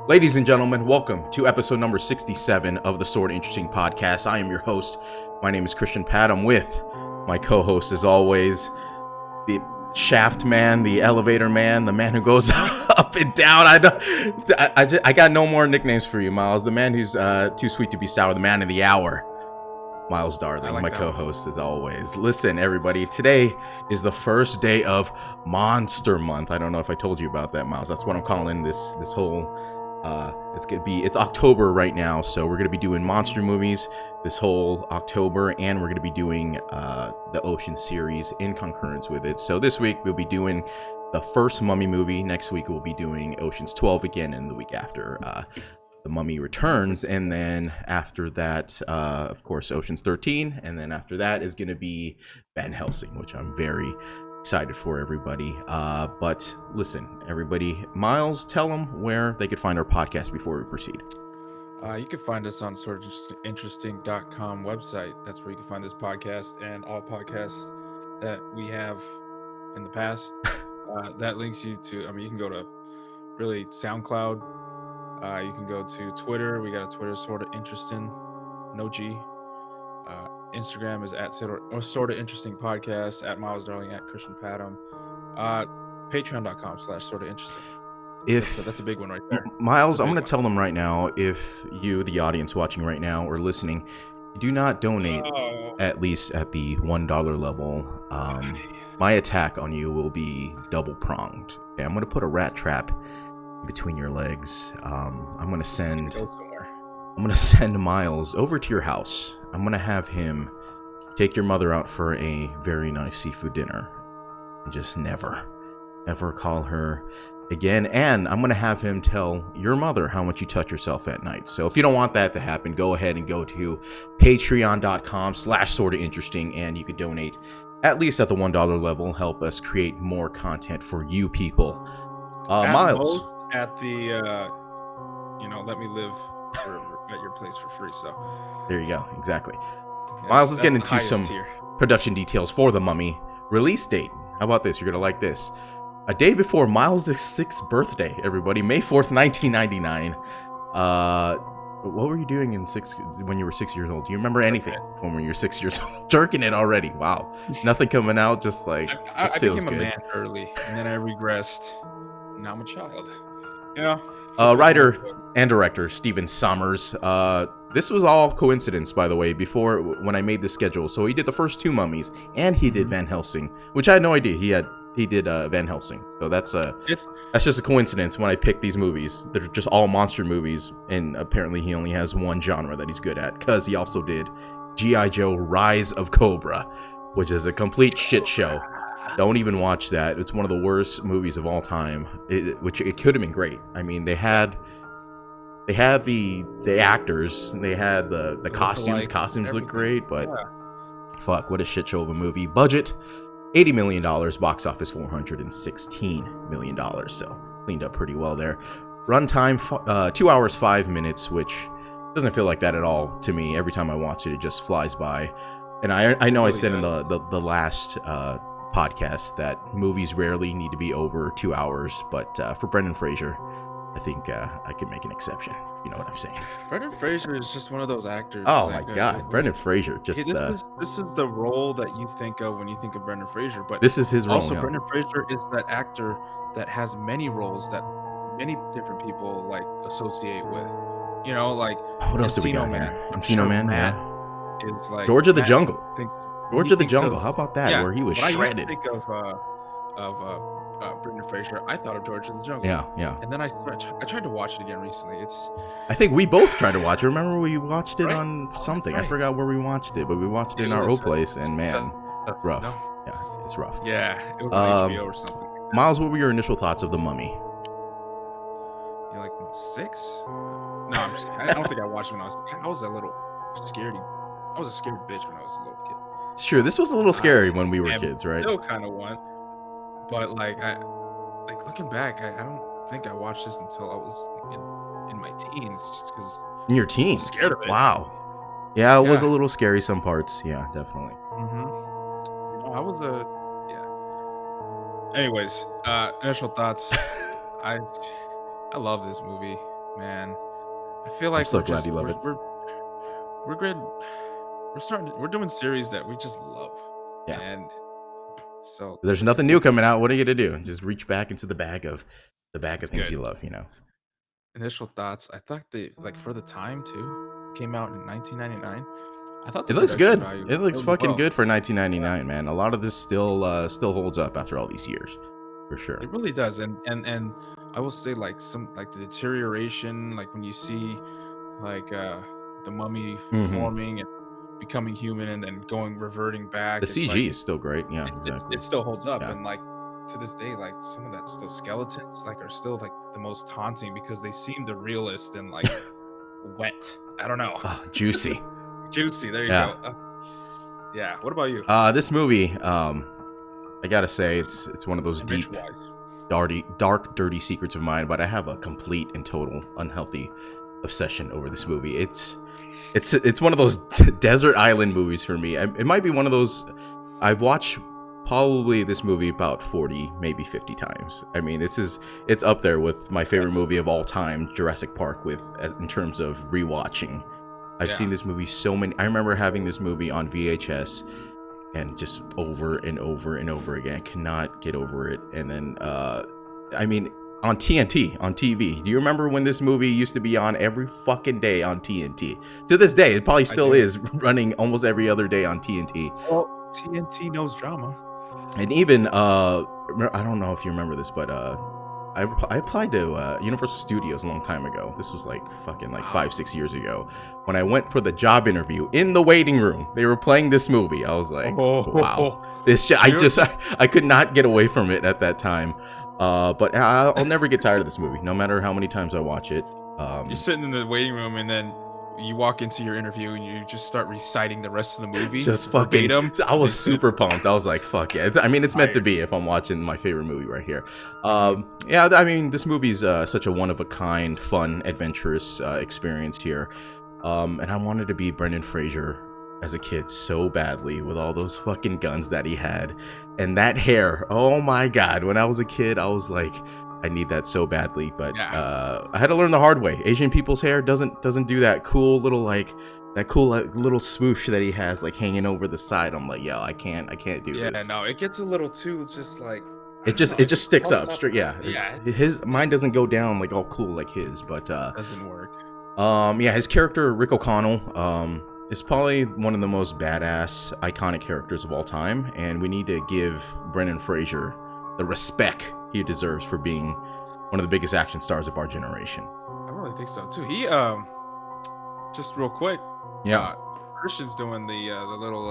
Ladies and gentlemen, welcome to episode number 67 of the Sorta Interesting podcast. I am your host. My name is Christian Pat. I'm with my co-host, as always, the shaft man, the elevator man, the man who goes up and down. I got no more nicknames for you, Miles. The man who's too sweet to be sour, the man of the hour. Miles Darling, my co-host, as always. Listen, everybody, today is the first day of Monster Month. I don't know if I told you about that, Miles. That's what I'm calling this whole... it's October right now, so we're gonna be doing monster movies this whole October, and we're gonna be doing the Ocean series in concurrence with it. So this week we'll be doing the first Mummy movie. Next week we'll be doing Ocean's 12 again, and the week after the Mummy Returns, and then after that, of course, Ocean's 13, and then after that is gonna be Van Helsing, which I'm very excited for, everybody. But listen, everybody, Miles, tell them where they could find our podcast before we proceed. You can find us on sortainteresting.com website. That's where you can find this podcast and all podcasts that we have in the past. That links you to, you can go to really SoundCloud. You can go to Twitter. We got a Twitter, Sorta Interesting, no G. Instagram is at Sorta Interesting Podcast, at Miles Darling, at Christian Padam. Patreon.com/Sorta Interesting. So that's a big one right there. Miles, I'm going to tell them right now, if you, the audience watching right now or listening, do not donate at least at the $1 level. My attack on you will be double pronged. Okay, I'm going to put a rat trap between your legs. I'm going to send Miles over to your house. I'm going to have him take your mother out for a very nice seafood dinner and just never, ever call her again. And I'm going to have him tell your mother how much you touch yourself at night. So if you don't want that to happen, go ahead and go to patreon.com/sortainteresting, and you can donate at least at the $1 level. Help us create more content for you people. Miles. At the, let me live at your place for free. So there you go. Exactly. Miles, let's get into some production details for The Mummy. Release date. How about this? You're going to like this. A day before Miles' 6th birthday, everybody. May 4th, 1999. What were you doing when you were 6 years old? Do you remember anything when you were 6 years old? Jerking it already. Wow. Nothing coming out, just like, I became a man early, and then I regressed. Now I'm a child. Writer and director Stephen Sommers. This was all coincidence, by the way, before when I made the schedule. So he did the first two Mummies, and he did Van Helsing, which I had no idea he did Van Helsing. So that's just a coincidence when I picked these movies. They're just all monster movies, and apparently he only has one genre that he's good at, because he also did G.I. Joe Rise of Cobra, which is a complete shit show. Don't even watch that. It's one of the worst movies of all time. Which it could have been great. I mean, they had the actors, they had the costumes. Costumes look great, but fuck, what a shit show of a movie. Budget $80 million, box office $416 million. So cleaned up pretty well there. Runtime 2 hours 5 minutes, which doesn't feel like that at all to me. Every time I watch it, it just flies by. And I know I said in the last podcast that movies rarely need to be over 2 hours, but for Brendan Fraser, I think I can make an exception. You know what I'm saying? Brendan Fraser is just one of those actors. Oh my god, Brendan Fraser! Just this is the role that you think of when you think of Brendan Fraser, but this is his role. Also, Brendan Fraser is that actor that has many roles that many different people like associate with. Like what else do we got here? Encino Man, Matt is like George of the Jungle. George of the Jungle. How about that? Yeah, where he was shredded. I used to think of Brendan Fraser, I thought of George of the Jungle. Yeah. And then I tried to watch it again recently. I think we both tried to watch it. Remember we watched it on something? Right. I forgot where we watched it, but we watched it in our old place, and man, rough. No. Yeah, it's rough. Yeah, it was on HBO or something. Miles, what were your initial thoughts of The Mummy? You're like 6? No, I don't think I watched it when I was a little scaredy. I was a scared bitch when I was a little kid. It's true. This was a little scary when we were kids, right? Still kind of one. But looking back, I don't think I watched this until I was in my teens, just because. In your teens? I was scared of it. Wow. Yeah, it was a little scary some parts. Yeah, definitely. I was Anyways, initial thoughts. I love this movie. man. I feel I'm like so glad you love it. we're good. We're doing series that we just love. Yeah. And so There's nothing new coming out. What are you gonna do? Just reach back into the bag of it's things good. you love, you know. Initial thoughts. I thought they like for the time too. Came out in 1999. I thought the It looks production good. value It looks held up fucking well. good for 1999, man. A lot of this still holds up after all these years, for sure. It really does. And I will say like some like the deterioration, like when you see like the mummy Hmm. forming and becoming human and then reverting The back, it's like CG is still great. Yeah, exactly. it still holds up. Yeah. And like to this day, like some of that still skeletons like are still like the most haunting because they seem the realest and like wet. I don't know. Oh, juicy. Juicy. There you Yeah. go. Yeah. What about you? This movie, I gotta say, it's one of those And deep, Rich-wise. dark, dirty secrets of mine. But I have a complete and total unhealthy obsession over this movie. It's one of those desert island movies for me. It might be one of those. I've watched probably this movie about 40, maybe 50 times. I mean, it's up there with my favorite movie of all time, Jurassic Park, in terms of rewatching. I've seen this movie so many. I remember having this movie on VHS and just over and over and over again. I cannot get over it. And then, I mean, on TNT, on TV. Do you remember when this movie used to be on every fucking day on TNT? To this day, it probably still is running almost every other day on TNT. Well, TNT knows drama. And even, I don't know if you remember this, but I applied to Universal Studios a long time ago. This was like fucking like 5-6 years ago. When I went for the job interview, in the waiting room, they were playing this movie. I was like, wow. I could not get away from it at that time. But I'll never get tired of this movie, no matter how many times I watch it. You're sitting in the waiting room and then you walk into your interview and you just start reciting the rest of the movie. Just fucking verbatim. I was super pumped. I was like, fuck yeah. It's meant to be if I'm watching my favorite movie right here. Yeah, I mean, this movie's such a one-of-a-kind, fun, adventurous experience here. And I wanted to be Brendan Fraser as a kid so badly with all those fucking guns that he had. And that hair, oh my god. When I was a kid, I was like, I need that so badly, but I had to learn the hard way. Asian people's hair doesn't do that cool little little swoosh that he has like hanging over the side. I'm like, yo, I can't do this. Yeah, no, it gets a little too just like it just sticks up straight. Yeah. Mine doesn't go down like all cool like his, but doesn't work. Yeah, his character Rick O'Connell is probably one of the most badass, iconic characters of all time, and we need to give Brendan Fraser the respect he deserves for being one of the biggest action stars of our generation. I really think so too. He just real quick, Christian's doing the little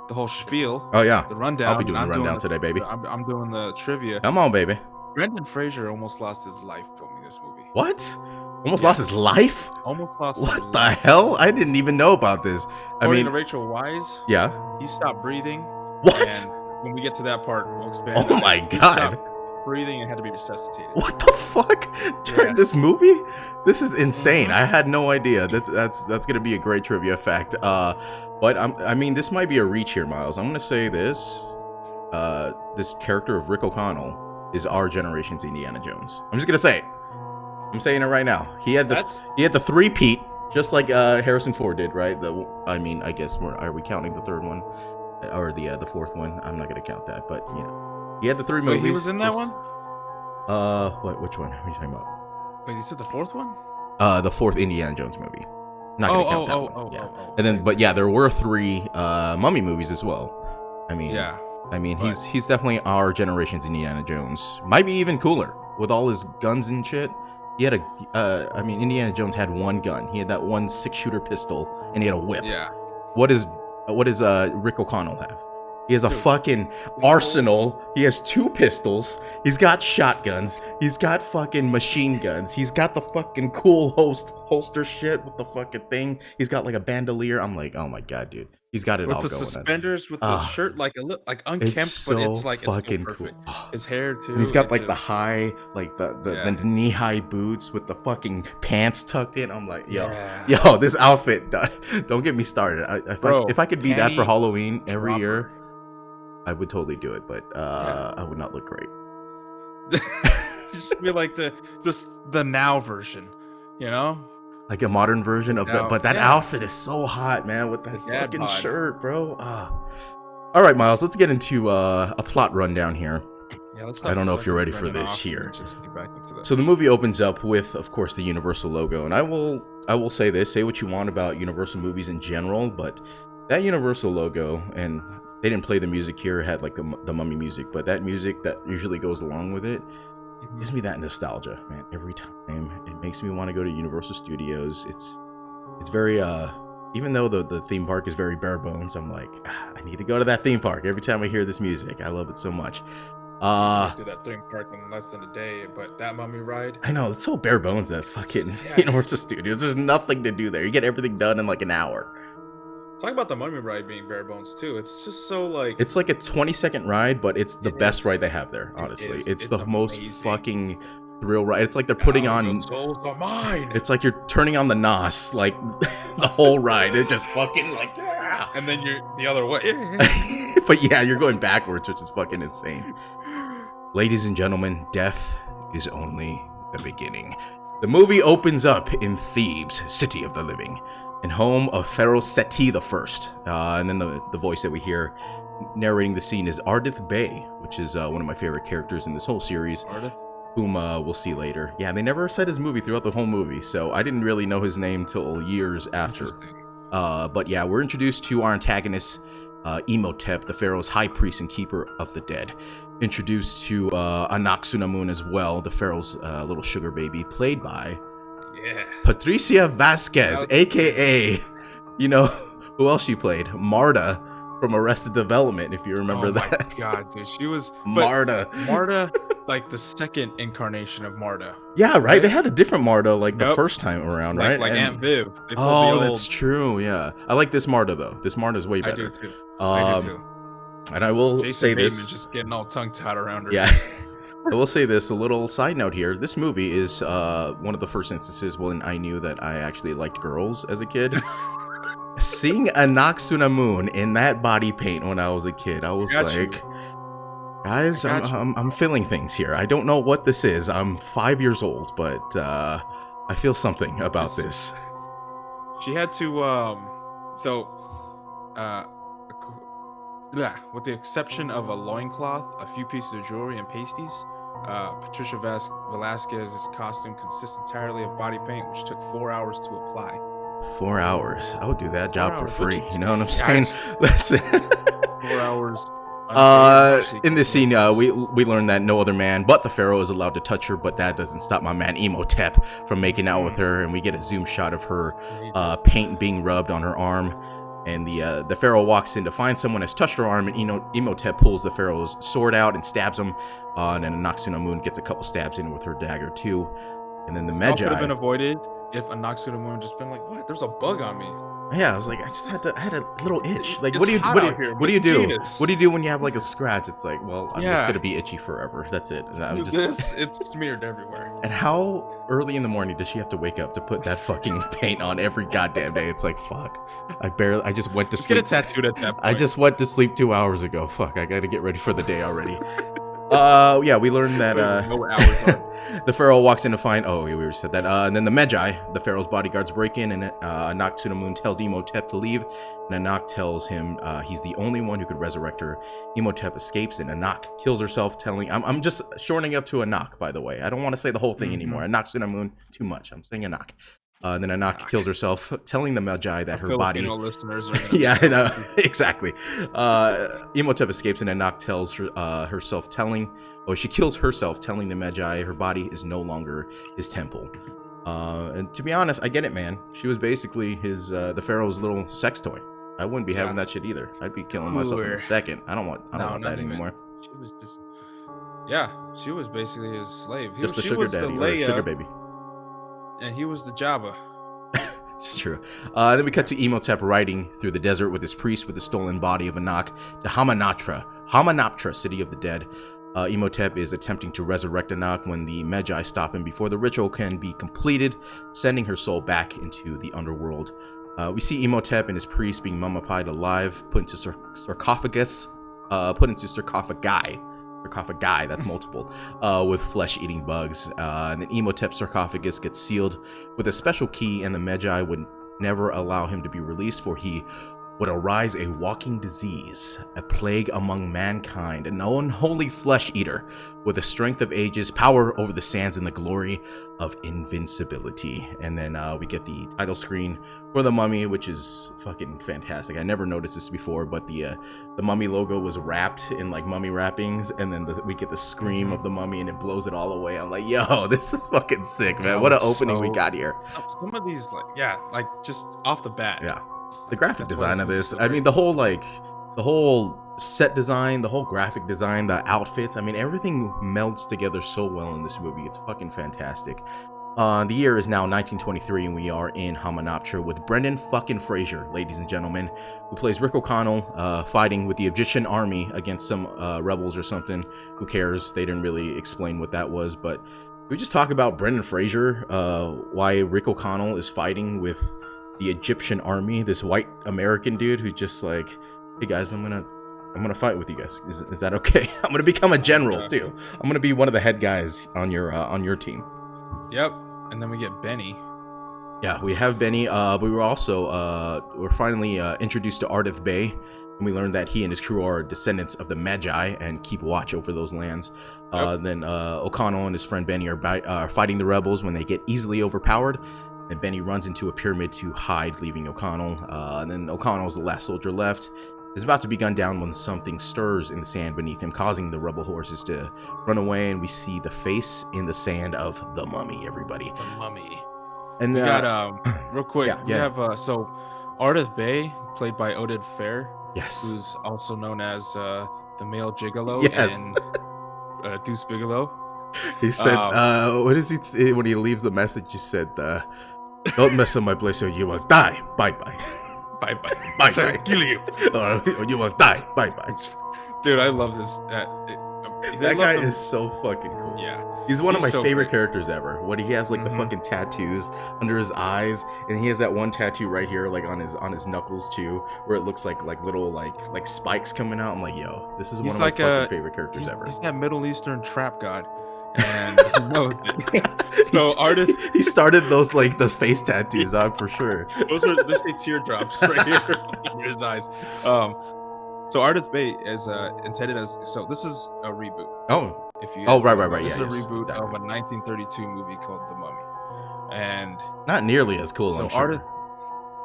the whole spiel. Oh yeah, the rundown. I'll be doing the rundown today, baby. I'm doing the trivia. Come on, baby. Brendan Fraser almost lost his life filming this movie. What? Almost lost his life? Almost lost what his the life. Hell? I didn't even know about this. According to Rachel Wise, yeah, he stopped breathing. What? And when we get to that part, we'll expand. Oh my god. Breathing and had to be resuscitated. What the fuck? During this movie? This is insane. I had no idea. That's gonna be a great trivia fact. But I mean, this might be a reach here, Miles. I'm gonna say this. This character of Rick O'Connell is our generation's Indiana Jones. I'm just gonna say it. I'm saying it right now. He had the three-peat, just like Harrison Ford did, right? I mean, I guess are we counting the third one or the fourth one? I'm not gonna count that, but you know. He had the three movies. Wait, he was in that one? Which one? What are you talking about? Wait, you said the fourth one? The fourth Indiana Jones movie. Not gonna count that one. Yeah. And then, but yeah, there were 3 Mummy movies as well. I mean, he's definitely our generation's Indiana Jones. Might be even cooler with all his guns and shit. He had Indiana Jones had one gun. He had that one 6-shooter pistol, and he had a whip. Yeah. What does Rick O'Connell have? He has a fucking arsenal. He has 2 pistols. He's got shotguns. He's got fucking machine guns. He's got the fucking cool holster shit with the fucking thing. He's got like a bandolier. I'm like, oh my god, dude. He's got it all going. With the suspenders, with the shirt, like unkempt, but it's like fucking it's so perfect. Cool. His hair too. And he's got like the high, like the knee-high boots with the fucking pants tucked in. I'm like, yo, this outfit. Don't get me started. If I could be that for Halloween every year, I would totally do it. But I would not look great. Just be like the now version. You know, Like a modern version of that. now, But that yeah, outfit is so hot, man, with that the dad fucking bod. shirt, bro. All right, Miles, let's get into a plot rundown here. Yeah, let's I stop don't know if you're ready for running this off and here. just get back into that. So the movie opens up with, of course, the Universal logo, and I will say this: say what you want about Universal movies in general, but that Universal logo, and they didn't play the music here; it had like the Mummy music, but that music that usually goes along with it gives me that nostalgia, man. Every time it makes me want to go to Universal Studios. It's very even though the theme park is very bare bones, I'm like, I need to go to that theme park every time I hear this music. I love it so much. Do that theme park in less than a day, but that Mummy ride. I know, it's so bare bones, that fucking Yeah. Universal Studios. There's nothing to do there. You get everything done in like an hour. Talk about the Mummy ride being bare bones too. It's just so like It's like a 20-second ride, but it's the It best is. ride they have there, honestly. is. It's It's the most amazing. fucking thrill ride. It's like they're putting "Now on... your souls are mine." It's like you're turning on the NOS, like, the whole ride. It just fucking, like, yeah. And then you're the other way. But yeah, you're going backwards, which is fucking insane. Ladies and gentlemen, death is only the beginning. The movie opens up in Thebes, city of the living, and home of Pharaoh Seti the First. And then the voice that we hear narrating the scene is Ardith Bey, which is one of my favorite characters in this whole series, Ardith? whom we'll see later. Yeah, they never said his movie throughout the whole movie, so I didn't really know his name till years after. Interesting. But yeah, we're introduced to our antagonist, Imhotep, the pharaoh's high priest and keeper of the dead. Introduced to Anaxunamun as well, the pharaoh's little sugar baby, played by Yeah. Patricia Vasquez, That was- aka, you know, who else she played? Marta from Arrested Development, if you remember Oh that. my god, dude. She was but Marta. Marta, like the second incarnation of Marta. Yeah, right? Right? They had a different Marta, like, the Yep. first time around, right? Like And- Aunt Viv. They pulled Oh, the that's true, yeah. I like this Marta, though. This Marta's way I better. do too. I do too. And I will Jason say Bateman this. just getting all tongue tied around her. Yeah. I will say this, a little side note here. This movie is one of the first instances when I knew that I actually liked girls as a kid. Seeing Anaxunamun in that body paint when I was a kid, I was Got you. like, guys, I got I'm feeling things here. I don't know what this is. I'm 5 years old, but I feel something about this. She had to with the exception of a loincloth, a few pieces of jewelry, and pasties, Patricia Velasquez's costume consists entirely of body paint, which took 4 hours to apply. 4 hours. I would do that job for hours. free. What You know what I'm saying? Guys. Listen. 4 hours. unpaid, In this scene, actually. we learn that no other man but the pharaoh is allowed to touch her, but that doesn't stop my man Imhotep from making out with her, and we get a zoom shot of her He just- paint being rubbed on her arm, and the pharaoh walks in to find someone has touched her arm, and Imhotep pulls the pharaoh's sword out and stabs him, and then Anaxunamun gets a couple stabs in with her dagger too, and then the This all could have Magi. been avoided if Anaxunamun just been like, "What? There's a bug on me." Yeah, I was like, I had a little itch. Like, It's what do you hot what do out here. what do you Where's do? the penis? What do you do when you have like a scratch? It's like, well, I'm just Yeah. gonna be itchy forever. That's it. And I'm just, This it's smeared everywhere. and how early in the morning does she have to wake up to put that fucking paint on every goddamn day? It's like, fuck. I just went to Just get sleep. it tattooed at that point. I just went to sleep 2 hours ago. Fuck, I gotta get ready for the day already. Yeah, we learned that No hours on. the pharaoh walks in to find. Oh, yeah, we already said that. And then the Magi, the pharaoh's bodyguards, break in, and Anaxunamun tells Imhotep to leave. And Anak tells him he's the only one who could resurrect her. Imhotep escapes, and Anak kills herself, telling. I'm just shortening up to Anak, by the way. I don't want to say the whole thing anymore. Anaxunamun, too much. I'm saying Anak. And then Anak kills herself, telling the Magi that her body. Filipino listeners are gonna Yeah, be I know. so Exactly. Imhotep escapes, and Anak tells herself, she kills herself, telling the Magi her body is no longer his temple. And to be honest, I get it, man. She was basically the pharaoh's little sex toy. I wouldn't be having Yeah. that shit either. I'd be killing myself in a Ooh. second. I don't want No, that not even. anymore. She was just, yeah, she was basically his slave. Just the She sugar was daddy, the or Leia, sugar baby. and he was the Jabba. It's true. Then we cut to Imhotep riding through the desert with his priest with the stolen body of Anak to Hamunaptra, city of the dead. Imhotep is attempting to resurrect Anak when the Magi stop him before the ritual can be completed, sending her soul back into the underworld. We see Imhotep and his priest being mummified alive, put into sarcophagi, sarcophagi, that's multiple, with flesh-eating bugs. And then Imhotep's sarcophagus gets sealed with a special key, and the Magi would never allow him to be released, for he would arise a walking disease, a plague among mankind, an unholy flesh eater with the strength of ages, power over the sands, and the glory of invincibility. And then we get the title screen for the Mummy, which is fucking fantastic. I never noticed this before, but the Mummy logo was wrapped in like mummy wrappings, and then we get the scream of the Mummy, and it blows it all away. I'm like, yo, this is fucking sick, man. What an opening we got here. Some of these, like just off the bat. Yeah. The graphic design of this, I mean, the whole set design, the whole graphic design, the outfits, I mean, everything melds together so well in this movie. It's fucking fantastic. The year is now 1923, and we are in Hamunaptra with Brendan fucking Fraser, ladies and gentlemen, who plays Rick O'Connell, fighting with the Egyptian army against some rebels or something. Who cares? They didn't really explain what that was, but we just talk about Brendan Fraser, why Rick O'Connell is fighting with the Egyptian army, this white American dude who just like, hey guys, I'm gonna fight with you guys. Is that okay? I'm gonna become a general too. I'm gonna be one of the head guys on your team. Yep. And then we get Benny. Yeah, we have Benny. We were also we're finally introduced to Ardith Bey, and we learned that he and his crew are descendants of the Magi and keep watch over those lands. Then O'Connell and his friend Benny are fighting the rebels when they get easily overpowered. And Benny runs into a pyramid to hide, leaving O'Connell. And then O'Connell is the last soldier left. Is about to be gunned down when something stirs in the sand beneath him, causing the rebel horses to run away. And we see the face in the sand of the Mummy, everybody. The Mummy. And we got, real quick, we have, so Ardith Bey, played by Oded Fair. Yes. Who's also known as the male gigolo in Deuce Bigelow. He said, what does he say when he leaves the message? He said, don't mess up my place or you will die. Bye bye. Bye bye. Bye bye. Kill you. Or you will die. Bye bye. Dude, I love this. That guy is so fucking cool. Yeah. He's one of my favorite characters ever. When he has like the fucking tattoos under his eyes, and he has that one tattoo right here, like on his knuckles too, where it looks like little like spikes coming out. I'm like, yo, this is one of my fucking favorite characters ever. He's that Middle Eastern trap god. And he knows it. So Ardith, he started those like the face tattoos, dog, for sure. Those say teardrops right here under his eyes. So Ardith Bey is intended as, so this is a reboot. Oh. If you right. This is a reboot of a 1932 movie called The Mummy, and not nearly as cool. So I'm sure.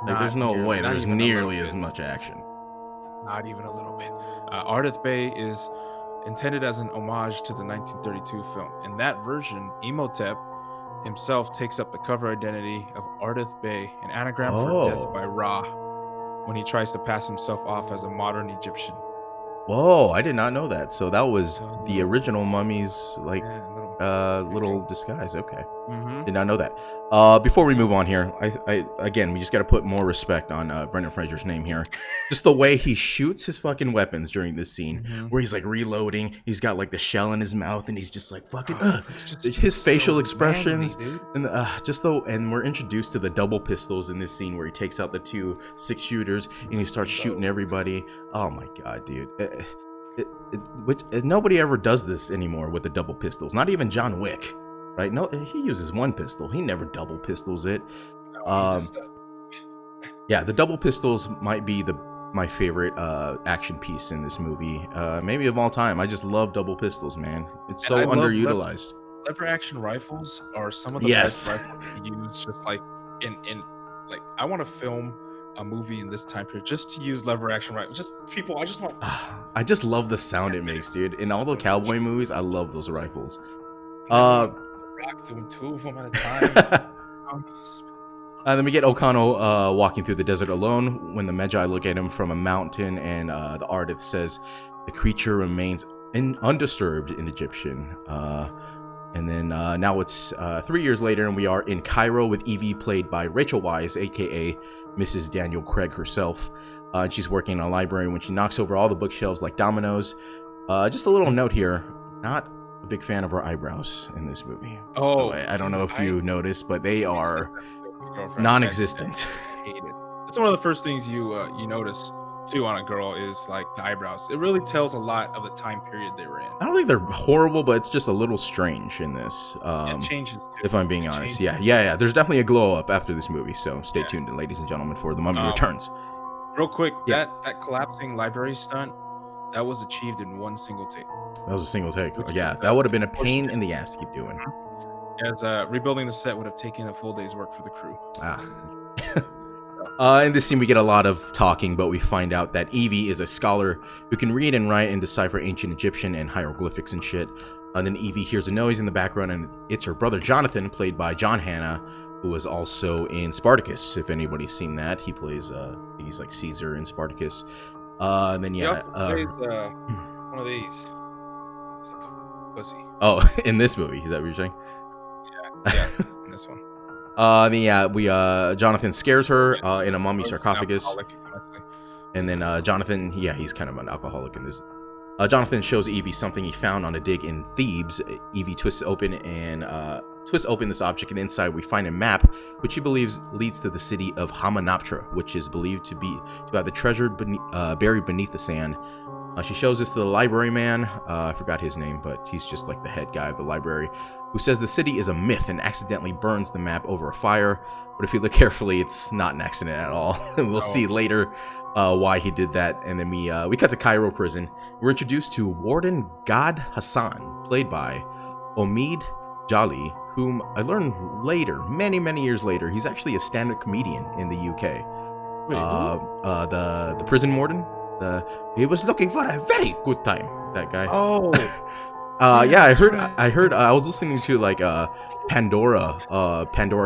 Ardith, there's no way there's nearly as much action. Not even a little bit. Ardith Bey is intended as an homage to the 1932 film. In that version, Imhotep himself takes up the cover identity of Ardith Bey, an anagram for death by Ra, when he tries to pass himself off as a modern Egyptian. Whoa, I did not know that. So that was the original Mummy's like little disguise. Okay. Did not know that. Before we move on here, I again, we just got to put more respect on Brendan Fraser's name here. Just the way he shoots his fucking weapons during this scene, where he's like reloading, he's got like the shell in his mouth, and he's just like fucking his facial expressions, manly, and and we're introduced to the double pistols in this scene where he takes out the 2 6-shooters and he starts shooting everybody. Oh my god, dude. Nobody ever does this anymore with the double pistols. Not even John Wick, right? No, he uses 1 pistol. He never double pistols it. Yeah, the double pistols might be my favorite action piece in this movie, maybe of all time. I just love double pistols, man. It's so underutilized. Lever action rifles are some of the best rifles to use. Just like in like, I want to film a movie in this time period just to use lever action rifles. I just love the sound it makes, dude. In all the cowboy movies, I love those rifles. Rock doing 2 of them at a time. Then we get O'Connell walking through the desert alone when the Magi look at him from a mountain, and the artist says the creature remains undisturbed in Egyptian. And then now it's 3 years later, and we are in Cairo with Evie, played by Rachel Weisz, aka Mrs. Daniel Craig herself. And she's working in a library when she knocks over all the bookshelves like dominoes. Just a little note here, not a big fan of her eyebrows in this movie. Oh, I don't know if you noticed, but they are non-existent. It's one of the first things you notice too on a girl is like the eyebrows. It really tells a lot of the time period they were in. I don't think they're horrible, but it's just a little strange in this. It changes too. If I'm being honest, yeah. There's definitely a glow up after this movie, so stay tuned, ladies and gentlemen, for The Mummy Returns. Real quick, that collapsing library stunt, that was achieved in one single take. That was a single take. Yeah, that would have been a pain in the ass to keep doing. As rebuilding the set would have taken a full day's work for the crew. In this scene, we get a lot of talking, but we find out that Evie is a scholar who can read and write and decipher ancient Egyptian and hieroglyphics and shit. And then Evie hears a noise in the background, and it's her brother Jonathan, played by John Hannah, who was also in Spartacus. If anybody's seen that, he plays he's like Caesar in Spartacus. And then plays, one of these. He's a pussy. Oh, in this movie, is that what you're saying? Yeah, in this one. Jonathan scares her in a mummy sarcophagus. And then Jonathan, he's kind of an alcoholic in this. Jonathan shows Evie something he found on a dig in Thebes. Evie twists open this object, and inside we find a map which she believes leads to the city of Hamunaptra, which is believed to have the treasure buried beneath the sand. She shows this to the library man. I forgot his name, but he's just like the head guy of the library, who says the city is a myth and accidentally burns the map over a fire. But if you look carefully, it's not an accident at all. We'll see later why he did that. And then we cut to Cairo prison. We're introduced to Warden Gad Hassan, played by Omid Jali, whom I learned later, many years later, he's actually a stand-up comedian in the UK. Wait, the prison warden. He was looking for a very good time. That guy. Oh. I heard. I was listening to like Pandora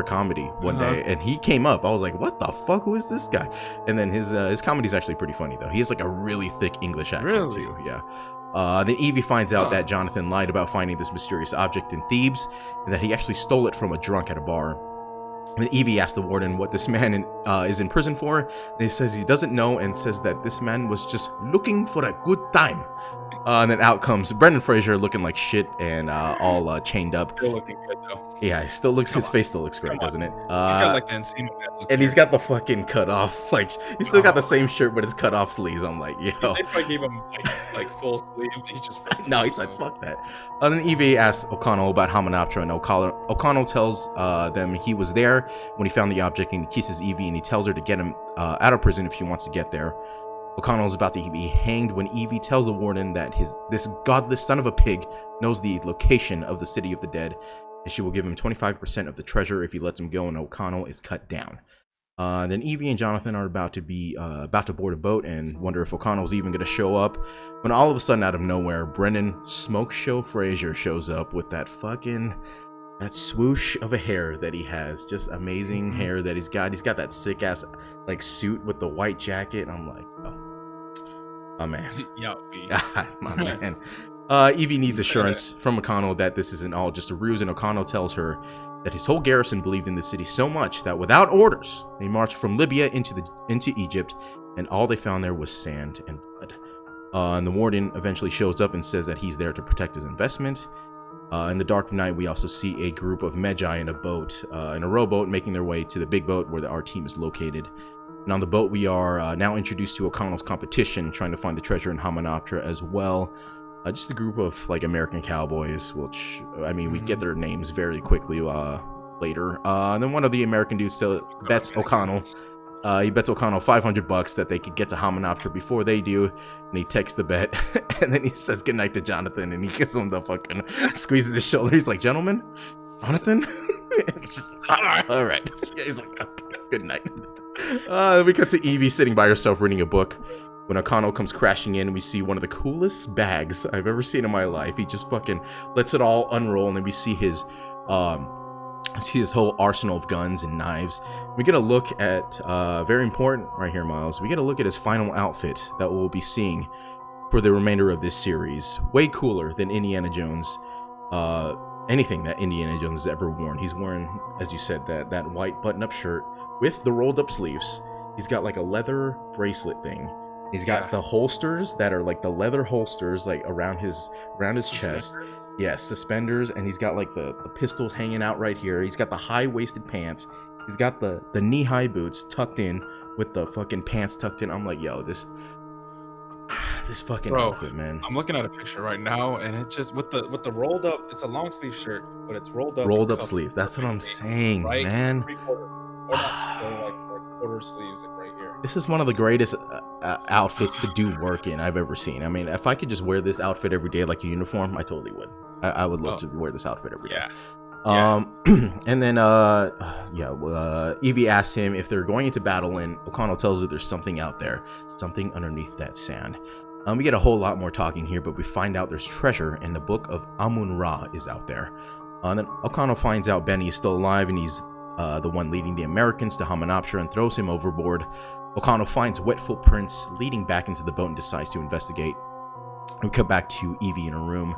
comedy one day, and he came up. I was like, "What the fuck? Who is this guy?" And then his comedy's actually pretty funny though. He has like a really thick English accent too. Yeah. Then Evie finds out that Jonathan lied about finding this mysterious object in Thebes, and that he actually stole it from a drunk at a bar. And then Evie asks the warden what this man is in prison for, and he says he doesn't know, and says that this man was just looking for a good time. And then out comes Brendan Fraser looking like shit and all chained up. Still looking good though. Yeah, his face still looks great, doesn't it? He's got like the Encino look. And he's got the fucking cut off, like he's still got the same shirt, but it's cut off sleeves. I'm like, yo. They probably gave him like full sleeve. He just no, he's like, fuck that. And then Evie asks O'Connell about Hamunaptra, and O'Connell tells them he was there when he found the object, and he kisses Evie, and he tells her to get him out of prison if she wants to get there. O'Connell is about to be hanged when Evie tells the warden that this godless son of a pig knows the location of the city of the dead, and she will give him 25% of the treasure if he lets him go, and O'Connell is cut down. Then Evie and Jonathan are about to board a boat and wonder if O'Connell's even going to show up, when all of a sudden, out of nowhere, Brendan Smoke Show Fraser shows up with that swoosh of a hair that he has. Just amazing hair that he's got. He's got that sick ass like suit with the white jacket. I'm like, oh, my man. My man. Evie needs assurance from O'Connell that this isn't all just a ruse, and O'Connell tells her that his whole garrison believed in the city so much that without orders, they marched from Libya into Egypt, and all they found there was sand and blood. And the warden eventually shows up and says that he's there to protect his investment. In the dark of night, we also see a group of Magi in a boat, in a rowboat, making their way to the big boat where our team is located. And on the boat, we are now introduced to O'Connell's competition, trying to find the treasure in Hamunaptra as well. Just a group of like American cowboys, which I mean, we get their names very quickly later. And then one of the American dudes bets O'Connell. He bets O'Connell $500 that they could get to Hamunaptra before they do, and he takes the bet, and then he says goodnight to Jonathan, and he gives him the fucking squeezes his shoulder. He's like, "Gentlemen, Jonathan." It's just all right. Yeah, he's like, okay, good night. We cut to Evie sitting by herself reading a book. When O'Connell comes crashing in, we see one of the coolest bags I've ever seen in my life. He just fucking lets it all unroll, and then we see his whole arsenal of guns and knives. We get a look at, very important right here, Miles, we get a look at his final outfit that we'll be seeing for the remainder of this series. Way cooler than Indiana Jones, anything that Indiana Jones has ever worn. He's wearing, as you said, that white button-up shirt with the rolled-up sleeves. He's got like a leather bracelet thing. He's got the holsters that are like the leather holsters like around his chest. Yes, suspenders, and he's got like the pistols hanging out right here. He's got the high-waisted pants. He's got the knee-high boots tucked in with the fucking pants tucked in. I'm like, yo, this fucking Bro, outfit, man. I'm looking at a picture right now, and it's just with the rolled up. It's a long sleeve shirt, but it's rolled up. and Rolled up cuffed sleeves. That's what I'm perfectly, saying, right? man. 3/4, or not, or like quarter sleeves, like right here. This is one of the greatest outfits to do work in I've ever seen. I mean, if I could just wear this outfit every day like a uniform, I totally would. I would love to wear this outfit every day. Yeah. And then Evie asks him if they're going into battle, and O'Connell tells her there's something out there, something underneath that sand. We get a whole lot more talking here, but we find out there's treasure, and the book of Amun-Ra is out there. And then O'Connell finds out Benny is still alive, and he's the one leading the Americans to Hamunaptra, and throws him overboard. O'Connell finds wet footprints leading back into the boat and decides to investigate. We cut back to Evie in her room.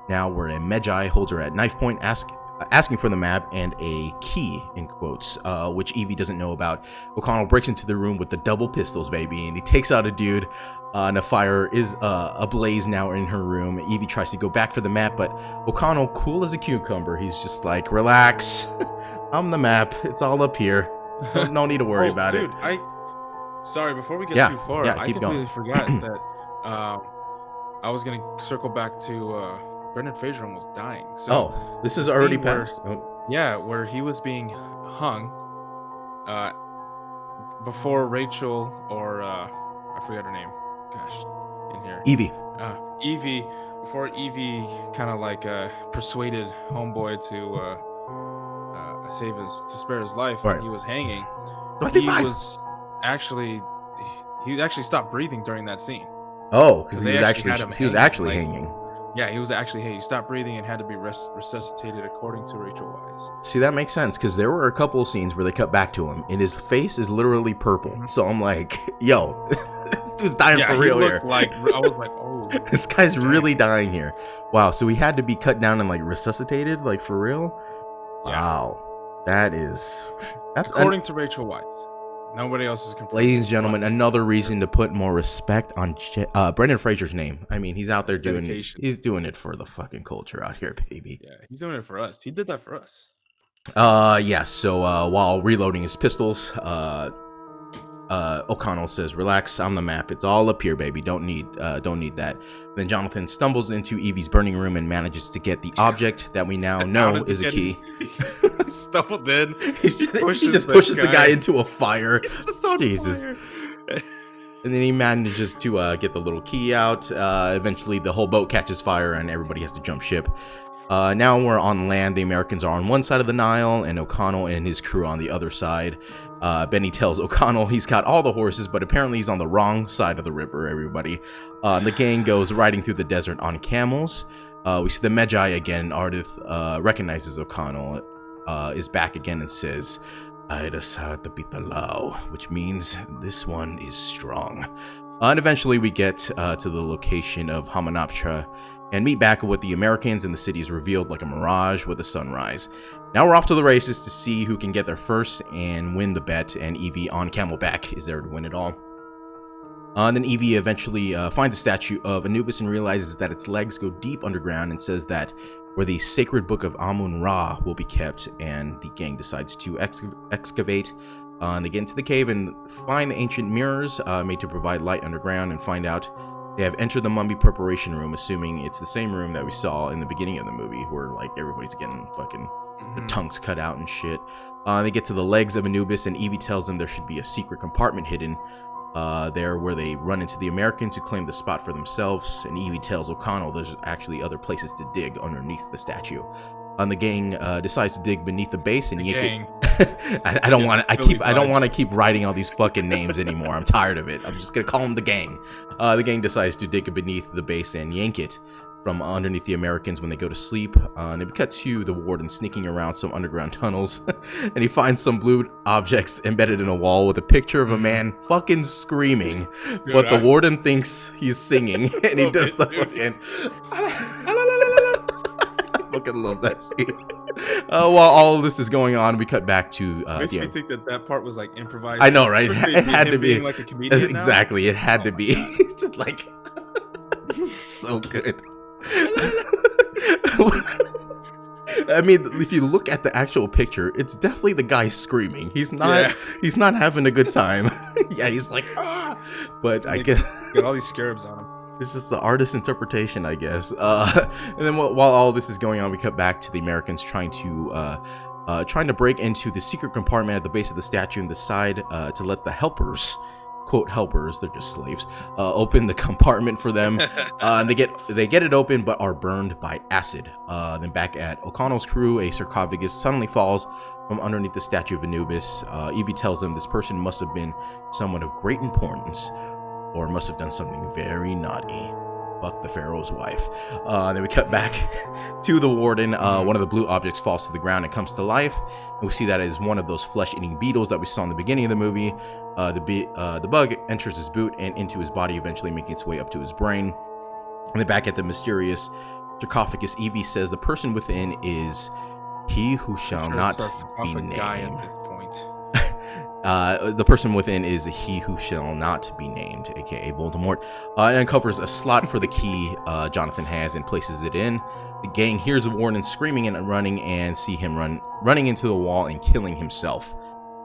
Now where a Medjai holds her at knife point, asking for the map and a key, in quotes, which Evie doesn't know about. O'Connell breaks into the room with the double pistols, baby, and he takes out a dude, and a fire is ablaze now in her room. Evie tries to go back for the map, but O'Connell, cool as a cucumber, he's just like, relax, I'm the map, it's all up here, no need to worry about dude, it. Sorry, before we get too far, I completely forgot that I was gonna circle back to Brendan Fraser almost dying. So this is already past. Yeah, where he was being hung before Rachel, or I forgot her name. Gosh, in here. Evie. Evie. Before Evie kind of like persuaded Homeboy to spare his life when he was hanging. 25. He actually stopped breathing during that scene. Oh, because he was actually hanging. Yeah, he was actually hanging. He stopped breathing and had to be resuscitated, according to Rachel Weisz. See, that makes sense, because there were a couple of scenes where they cut back to him, and his face is literally purple. Mm-hmm. So I'm like, yo, this dude's dying for real here. Like, I was like, oh. This guy's really dying here. Wow, so he had to be cut down and, like, resuscitated, like, for real? Yeah. Wow. That's according to Rachel Weisz. Nobody else is confirmed. Ladies and gentlemen, another reason to put more respect on Brendan Fraser's name. I mean, he's out there doing it for the fucking culture out here, baby. Yeah, he's doing it for us. He did that for us. So while reloading his pistols, O'Connell says, "Relax, I'm the map. It's all up here, baby. Don't need that." Then Jonathan stumbles into Evie's burning room and manages to get the object that we now know is a key. Stumbled in. He just pushes the guy into a fire. Jesus. Fire. And then he manages to get the little key out. Eventually, the whole boat catches fire and everybody has to jump ship. Now we're on land. The Americans are on one side of the Nile, and O'Connell and his crew on the other side. Benny tells O'Connell he's got all the horses, but apparently he's on the wrong side of the river, everybody. The gang goes riding through the desert on camels. We see the Medjai again. Ardith recognizes O'Connell, is back again and says, "I decided to beat the law," which means this one is strong. And eventually we get to the location of Hamunaptra and meet back with the Americans, and the city is revealed like a mirage with a sunrise. Now we're off to the races to see who can get there first and win the bet, and Evie on Camelback is there to win it all. And then Evie eventually finds a statue of Anubis and realizes that its legs go deep underground, and says that where the sacred book of Amun-Ra will be kept, and the gang decides to excavate. And they get into the cave and find the ancient mirrors made to provide light underground, and find out they have entered the mummy preparation room, assuming it's the same room that we saw in the beginning of the movie, where like everybody's getting fucking their tongues cut out and shit. They get to the legs of Anubis, and Evie tells them there should be a secret compartment hidden there, where they run into the Americans who claim the spot for themselves. And Evie tells O'Connell there's actually other places to dig underneath the statue. The gang decides to dig beneath the base and yank it. I don't want to keep writing all these fucking names anymore. I'm tired of it. I'm just gonna call them the gang. The gang decides to dig beneath the base and yank it from underneath the Americans when they go to sleep. And we cut to the warden sneaking around some underground tunnels, and he finds some blue objects embedded in a wall with a picture of a man fucking screaming. Dude, but the warden thinks he's singing, and he does the fucking. Fucking love that scene. While all of this is going on, we cut back to makes me think that part was like improvised. I know, right? It had to be like a comedian. Exactly, it had to be. It's just like so good. I mean, if you look at the actual picture, it's definitely the guy screaming. He's not having a good time. Yeah, he's like, ah. But I guess got all these scarabs on him. it's just the artist's interpretation, I guess. And then while all this is going on, we cut back to the Americans trying to break into the secret compartment at the base of the statue and decide to let the helpers, quote helpers, they're just slaves, open the compartment for them. And they get it open, but are burned by acid. Then back at O'Connell's crew, a sarcophagus suddenly falls from underneath the statue of Anubis. Evie tells them this person must have been someone of great importance, or must have done something very naughty. Fuck the Pharaoh's wife. Then we cut back to the warden. One of the blue objects falls to the ground and comes to life. And we see that as one of those flesh-eating beetles that we saw in the beginning of the movie. The bug enters his boot and into his body, eventually making its way up to his brain. And then back at the mysterious sarcophagus, Evie says the person within is he who shall not be named. Guy at this point. The person within is he who shall not be named, aka Voldemort, and uncovers a slot for the key Jonathan has and places it in. The gang hears the warden screaming and running and see him running into the wall and killing himself.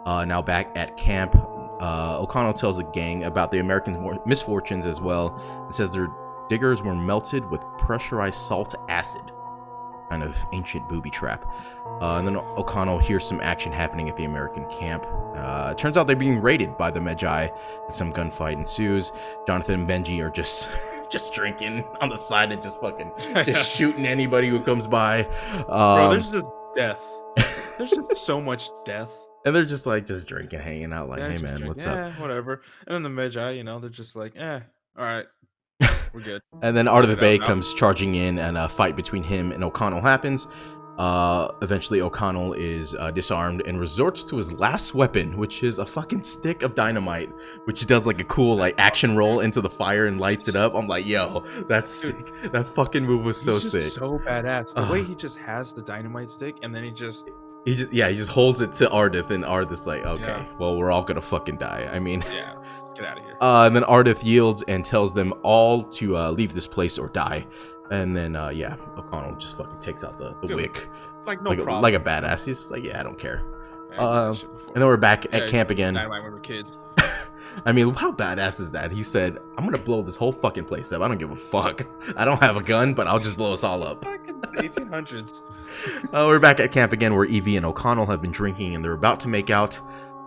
Now back at camp, O'Connell tells the gang about the American misfortunes as well, and says their diggers were melted with pressurized salt acid. Kind of ancient booby trap. And then O'Connell hears some action happening at the American camp. It turns out they're being raided by the Magi, and some gunfight ensues. Jonathan and Benji are just drinking on the side and just shooting anybody who comes by. Bro, there's just death. There's just so much death. And they're just drinking, hanging out, like, hey man, what's up? Whatever. And then the Magi, they're just like, all right. We're good. And then Art of the Bay comes charging in, and a fight between him and O'Connell happens. Eventually O'Connell is disarmed and resorts to his last weapon, which is a fucking stick of dynamite, which does like a cool action roll into the fire and lights it up. I'm like, yo, that's sick. That fucking move was so sick. So badass. The way he just has the dynamite stick and then he just holds it to Ardith, and Ardith's like, okay, well, we're all gonna fucking die. I mean, yeah, get out of here. And then Ardith yields and tells them all to leave this place or die. And then, O'Connell just fucking takes out the wick. Like, no problem. Like a badass. He's just like, yeah, I don't care. And then we're back at camp again. Dynamite when we're kids. I mean, how badass is that? He said, I'm gonna blow this whole fucking place up. I don't give a fuck. I don't have a gun, but I'll just blow us all up. Fucking 1800s. We're back at camp again, where Evie and O'Connell have been drinking, and they're about to make out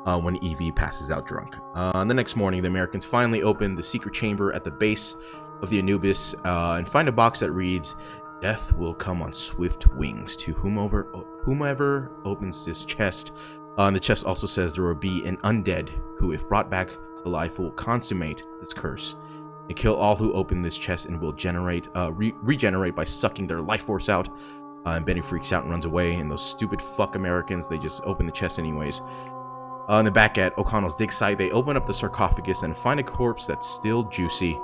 when Evie passes out drunk. The next morning, the Americans finally open the secret chamber at the base of the Anubis and find a box that reads, "Death will come on swift wings to whomever opens this chest." And the chest also says there will be an undead who, if brought back to life, will consummate this curse and kill all who open this chest, and will regenerate by sucking their life force out. And Benny freaks out and runs away, and those stupid fuck Americans, they just open the chest anyways. On the back at O'Connell's dig site, they open up the sarcophagus and find a corpse that's still juicy.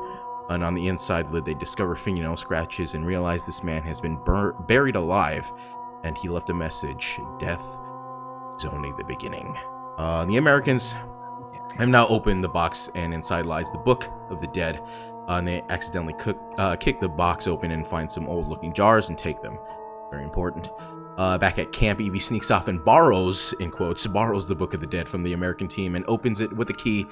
And on the inside lid, they discover fingernail scratches and realize this man has been buried alive, and he left a message: death is only the beginning. The Americans have now opened the box, and inside lies the Book of the Dead. And they accidentally kick the box open and find some old-looking jars and take them. Very important. Back at camp, Evie sneaks off and borrows, in quotes, the Book of the Dead from the American team and opens it with a key.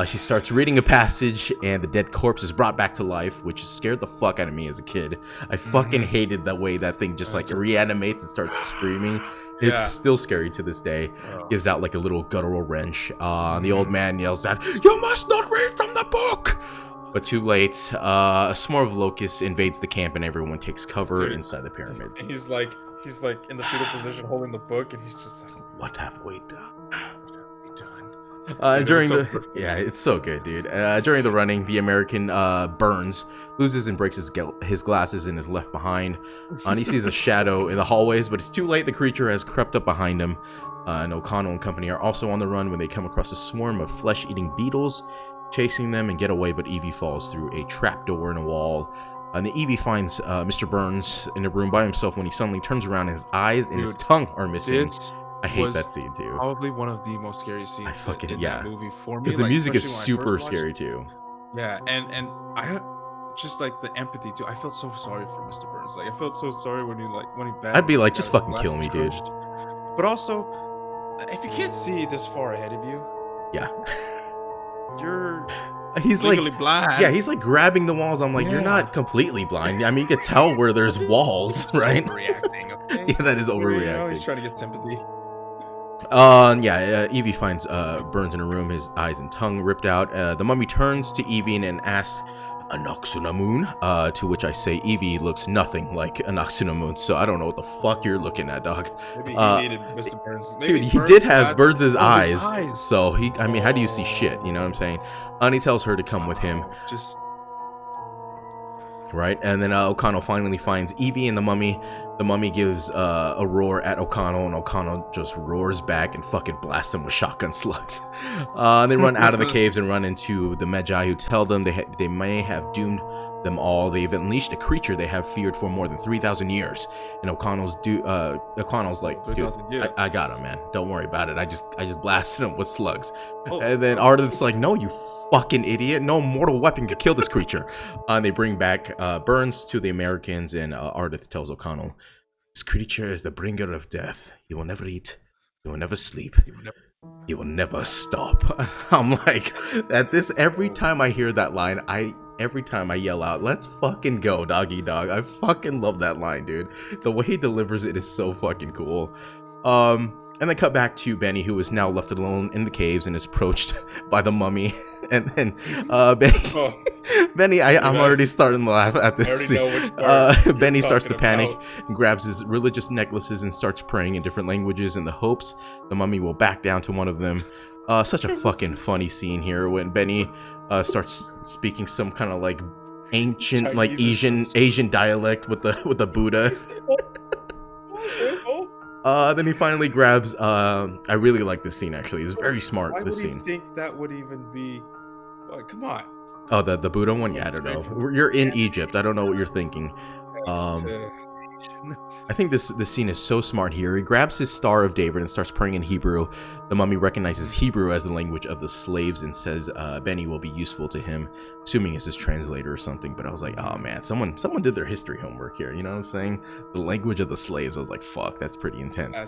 She starts reading a passage, and the dead corpse is brought back to life, which scared the fuck out of me as a kid. I fucking hated the way that thing just reanimates and starts screaming. It's still scary to this day. Gives out like a little guttural wrench. The old man yells out, "You must not read from the book!" But too late. A swarm of locusts invades the camp, and everyone takes cover inside the pyramids. And he's like in the fetal position holding the book, and he's just like, what have we done? It's so good, dude. During the running, the American Burns loses and breaks his glasses and is left behind. And he sees a shadow in the hallways, but it's too late. The creature has crept up behind him. And O'Connell and company are also on the run when they come across a swarm of flesh-eating beetles chasing them and get away, but Evie falls through a trapdoor in a wall. And the Evie finds Mr. Burns in a room by himself when he suddenly turns around and his eyes and his tongue are missing. I hate that scene too. Probably one of the most scary scenes in that movie for me. Because the music is super scary too. Yeah, and I just like the empathy too. I felt so sorry for Mr. Burns. Like I felt so sorry when he I'd be like, got just his fucking kill glasses me, dude. crushed. But also, if you can't see this far ahead of you, Yeah. you're He's legally like, blind. yeah, he's like grabbing the walls. I'm like, you're not completely blind. I mean, you could tell where there's walls, right? Overreacting, okay? Yeah, that is You know, overreacting. he's trying to get sympathy. Evie finds Burns in a room, his eyes and tongue ripped out. The mummy turns to Evie and asks, Anaxunamun? To which I say, Evie looks nothing like Anaxunamun, so I don't know what the fuck you're looking at, dog. Maybe he needed Mr. Burns. Maybe Dude, he Burns did have got Burns' eyes, eyes. so I mean, how do you see shit? You know what I'm saying? And he tells her to come with him. Just Right, and then O'Connell finally finds Evie and the mummy. The mummy gives a roar at O'Connell, and O'Connell just roars back and fucking blasts him with shotgun slugs. They run out of the caves and run into the Magi, who tell them they may have doomed them all. They've unleashed a creature they have feared for more than 3,000 years. And O'Connell's like, dude, I got him, man. Don't worry about it. I just blasted him with slugs. And then Ardith's like, no, you fucking idiot. No mortal weapon could kill this creature. And they bring back Burns to the Americans, and Ardith tells O'Connell, this creature is the bringer of death. He will never eat. He will never sleep. He will never stop. I'm like, every time I hear that line, every time I yell out, let's fucking go, doggy dog. I fucking love that line, dude. The way he delivers it is so fucking cool. And then cut back to Benny, who is now left alone in the caves and is approached by the mummy. And then Benny, I'm already starting to laugh at this scene. Benny starts to panic and grabs his religious necklaces and starts praying in different languages in the hopes the mummy will back down to one of them. Such a fucking funny scene here when Benny starts speaking some kind of like ancient, Chinese, like Asian dialect with the Buddha. Then he finally grabs. I really like this scene. Actually, it's very smart. Why this would scene. You think that would even be? Come on. Oh, the Buddha one. Yeah, I don't know. You're in Egypt. I don't know what you're thinking. I think this scene is so smart here. He grabs his Star of David and starts praying in Hebrew. The mummy recognizes Hebrew as the language of the slaves and says Benny will be useful to him, assuming it's his translator or something. But I was like, oh man, someone did their history homework here. You know what I'm saying? The language of the slaves. I was like, fuck, that's pretty intense.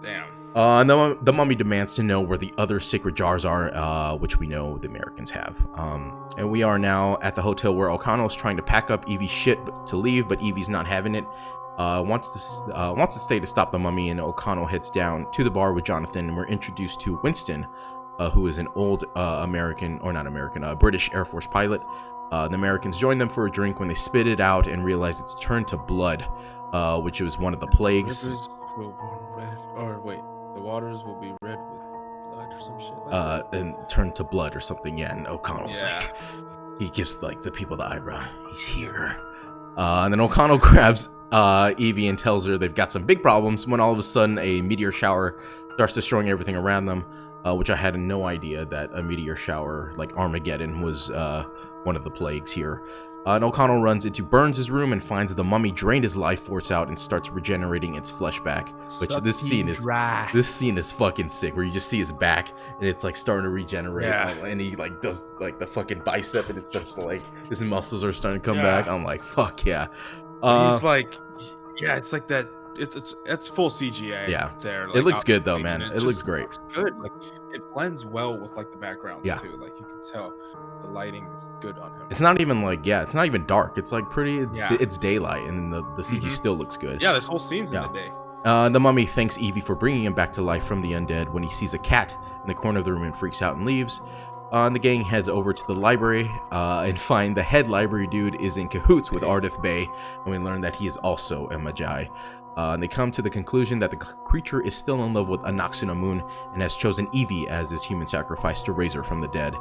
Damn. And the mummy demands to know where the other sacred jars are, which we know the Americans have. And we are now at the hotel where O'Connell is trying to pack up Evie's shit to leave, but Evie's not having it. Wants to stay to stop the mummy, and O'Connell heads down to the bar with Jonathan, and we're introduced to Winston, who is an old British Air Force pilot. The Americans join them for a drink when they spit it out and realize it's turned to blood, which was one of the plagues. Rivers will run red, or wait, the waters will be red with blood or some shit like that. And turn to blood or something. Yeah, and O'Connell's like, he gives like the people the eyebrow. He's here. And then O'Connell grabs Evie and tells her they've got some big problems when all of a sudden a meteor shower starts destroying everything around them, which I had no idea that a meteor shower like Armageddon was one of the plagues here. And O'Connell runs into Burns' room and finds the mummy drained his life force out and starts regenerating its flesh back. Which this scene is fucking sick, where you just see his back and it's like starting to regenerate. And he like does like the fucking bicep and it starts to like his muscles are starting to come back. I'm like, fuck yeah. He's like, it's like that. It's full CGI. Yeah, there. Like, it looks good though, man. It looks great. Looks good. Like it blends well with like the backgrounds too. Like you can tell the lighting is good on him. It's not even like it's not even dark. It's like pretty. It's daylight, and the CG still looks good. Yeah, this whole scene's in the day. The mummy thanks Evie for bringing him back to life from the undead when he sees a cat in the corner of the room and freaks out and leaves. And the gang heads over to the library and find the head library dude is in cahoots with Ardith Bay, and we learn that he is also a Magi. And they come to the conclusion that the creature is still in love with Anaxunamun and has chosen Evie as his human sacrifice to raise her from the dead.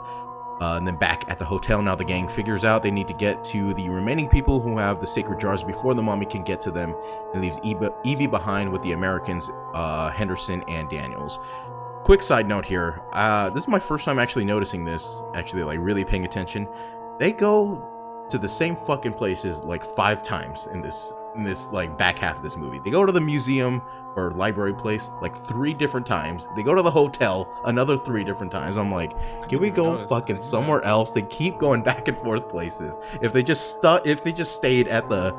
And then back at the hotel now, the gang figures out they need to get to the remaining people who have the sacred jars before the mummy can get to them, and leaves Evie behind with the Americans, Henderson and Daniels. Quick side note here, this is my first time actually noticing this, actually like really paying attention. They go to the same fucking places like 5 times in this like back half of this movie. They go to the museum or library place like 3 different times. They go to the hotel another 3 different times. I'm like, can we go fucking somewhere else? They keep going back and forth places. If they just stayed at the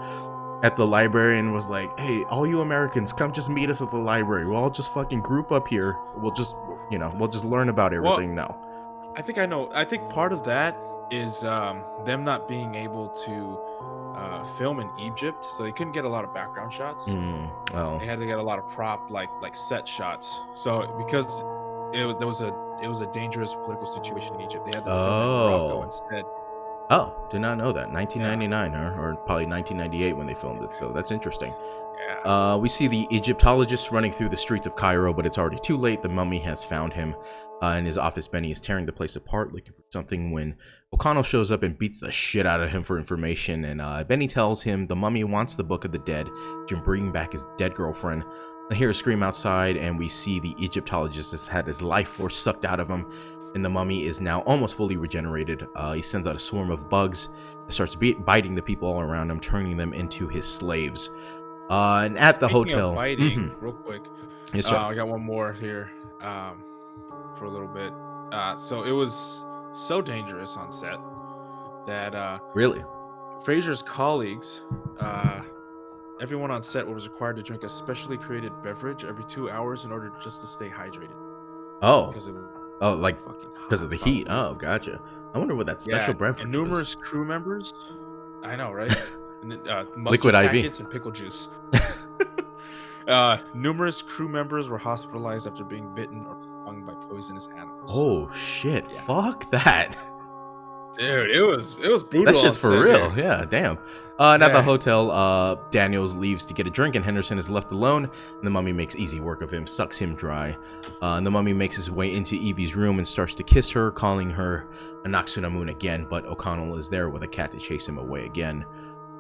library and was like, hey, all you Americans, come just meet us at the library. We'll all just fucking group up here. We'll just learn about everything now. I think I know. I think part of that is them not being able to film in Egypt, so they couldn't get a lot of background shots. They had to get a lot of prop like set shots. So because it was a dangerous political situation in Egypt, they had to film in Morocco instead. Oh, did not know that. 1999 or probably 1998 when they filmed it. So that's interesting. Yeah. We see the Egyptologist running through the streets of Cairo, but it's already too late. The mummy has found him. In his office, Benny is tearing the place apart, looking for something when O'Connell shows up and beats the shit out of him for information. And Benny tells him the mummy wants the Book of the Dead to bring back his dead girlfriend. I hear a scream outside, and we see the Egyptologist has had his life force sucked out of him, and the mummy is now almost fully regenerated. He sends out a swarm of bugs that starts biting the people all around him, turning them into his slaves. And at the hotel, of biting, real quick. Yes, sir. I got one more here. For a little bit. So it was so dangerous on set that really Fraser's colleagues, everyone on set was required to drink a specially created beverage every 2 hours in order just to stay hydrated. Because of the heat. Oh, gotcha. I wonder what that special beverage and numerous crew members. I know, right? Liquid IV packets and pickle juice. Numerous crew members were hospitalized after being bitten or stung by poisonous animals. Oh shit! Yeah. Fuck that, dude. It was brutal. That shit's for real. Here. Yeah, damn. And at the hotel, Daniels leaves to get a drink, and Henderson is left alone. And the mummy makes easy work of him, sucks him dry. And the mummy makes his way into Evie's room and starts to kiss her, calling her Anaxunamun again. But O'Connell is there with a cat to chase him away again.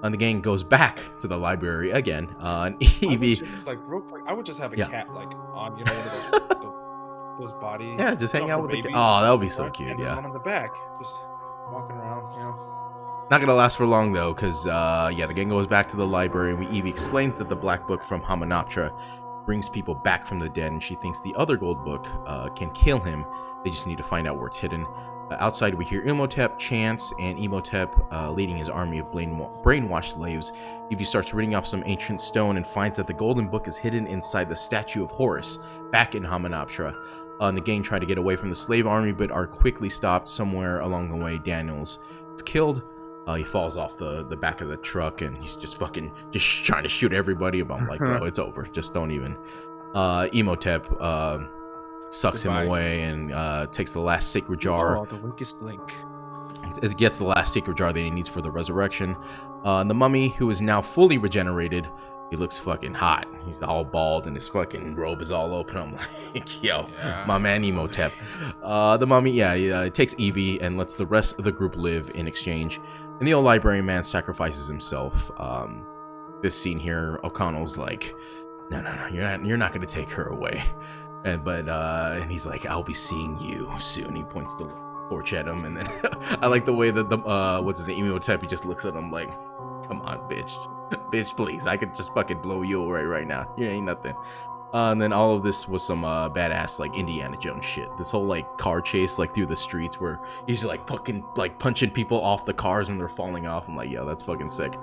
And the gang goes back to the library again. And Evie, real quick, I would just have a cat on, one of those body. Yeah, just hang out with the cat. Oh, that would be so cute. And yeah. One on the back, just walking around. Not gonna last for long though, because the gang goes back to the library, and Evie explains that the Black Book from Hamunaptra brings people back from the dead, and she thinks the other Gold Book can kill him. They just need to find out where it's hidden. Outside, we hear Imhotep chants, and Imhotep leading his army of brainwashed slaves. Evie starts reading off some ancient stone and finds that the Golden Book is hidden inside the statue of Horus, back in Hamunaptra. And the gang try to get away from the slave army, but are quickly stopped somewhere along the way. Daniels is killed. He falls off the back of the truck, and he's just trying to shoot everybody. But I'm like, no, it's over. Just don't even. Imhotep sucks him away and takes the last sacred jar. Oh, the weakest link. It gets the last sacred jar that he needs for the resurrection. The mummy, who is now fully regenerated, he looks fucking hot. He's all bald and his fucking robe is all open. I'm like, yo, my man Imhotep. The mummy, takes Evie and lets the rest of the group live in exchange. And the old librarian man sacrifices himself. This scene here, O'Connell's like, no, you're not gonna take her away. And he's like, I'll be seeing you soon. He points the torch at him, and then I like the way that the what's his name, Imhotep, he just looks at him like, come on, bitch, please, I could just fucking blow you away right now. You ain't nothing. And then all of this was some badass like Indiana Jones shit. This whole like car chase like through the streets where he's like fucking like punching people off the cars when they're falling off. I'm like, yo, that's fucking sick.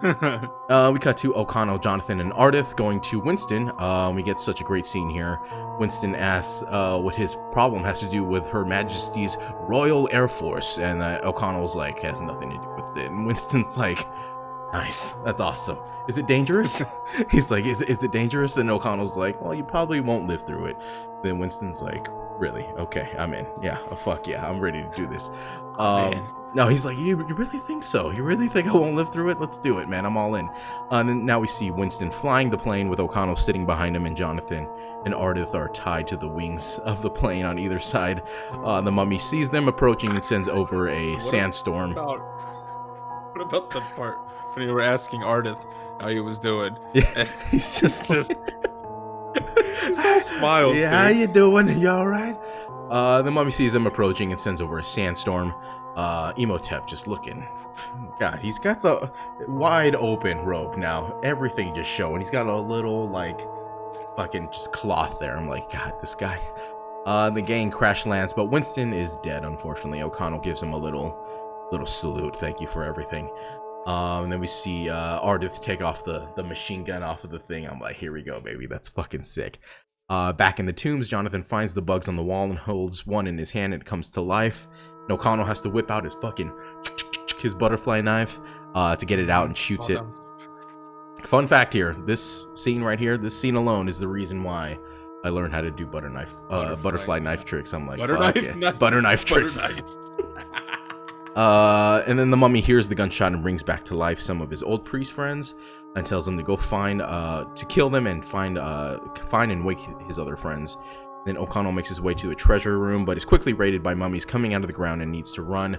We cut to O'Connell, Jonathan, and Ardith going to Winston. We get such a great scene here. Winston asks what his problem has to do with Her Majesty's Royal Air Force, and O'Connell's like, has nothing to do with it. And Winston's like, nice, that's awesome. Is it dangerous? He's like, is it dangerous? And O'Connell's like, well, you probably won't live through it. Then Winston's like, really? Okay, I'm in. Yeah, fuck yeah, I'm ready to do this. No, he's like, you really think so? You really think I won't live through it? Let's do it, man. I'm all in. And now we see Winston flying the plane with O'Connell sitting behind him, and Jonathan and Ardith are tied to the wings of the plane on either side. The mummy sees them approaching and sends over a sandstorm. What about the part when you were asking Ardith how he was doing? Yeah, he's just smiled. Yeah, how you doing? You all right? The mummy sees them approaching and sends over a sandstorm. Imhotep just looking. God, he's got the wide open robe now. Everything just showing. He's got a little like fucking just cloth there. I'm like, God, this guy. The gang crash lands, but Winston is dead, unfortunately. O'Connell gives him a little salute. Thank you for everything. And then we see Ardith take off the machine gun off of the thing. I'm like, here we go, baby. That's fucking sick. Back in the tombs, Jonathan finds the bugs on the wall and holds one in his hand and it comes to life. And O'Connell has to whip out his fucking his butterfly knife to get it out and shoots it. Fun fact here, this scene right here, this scene alone is the reason why I learned how to do butterfly knife tricks. I'm like, butter knife tricks. And then the mummy hears the gunshot and brings back to life some of his old priest friends and tells them to go to kill them and find and wake his other friends. Then O'Connell makes his way to a treasure room, but is quickly raided by mummies coming out of the ground and needs to run.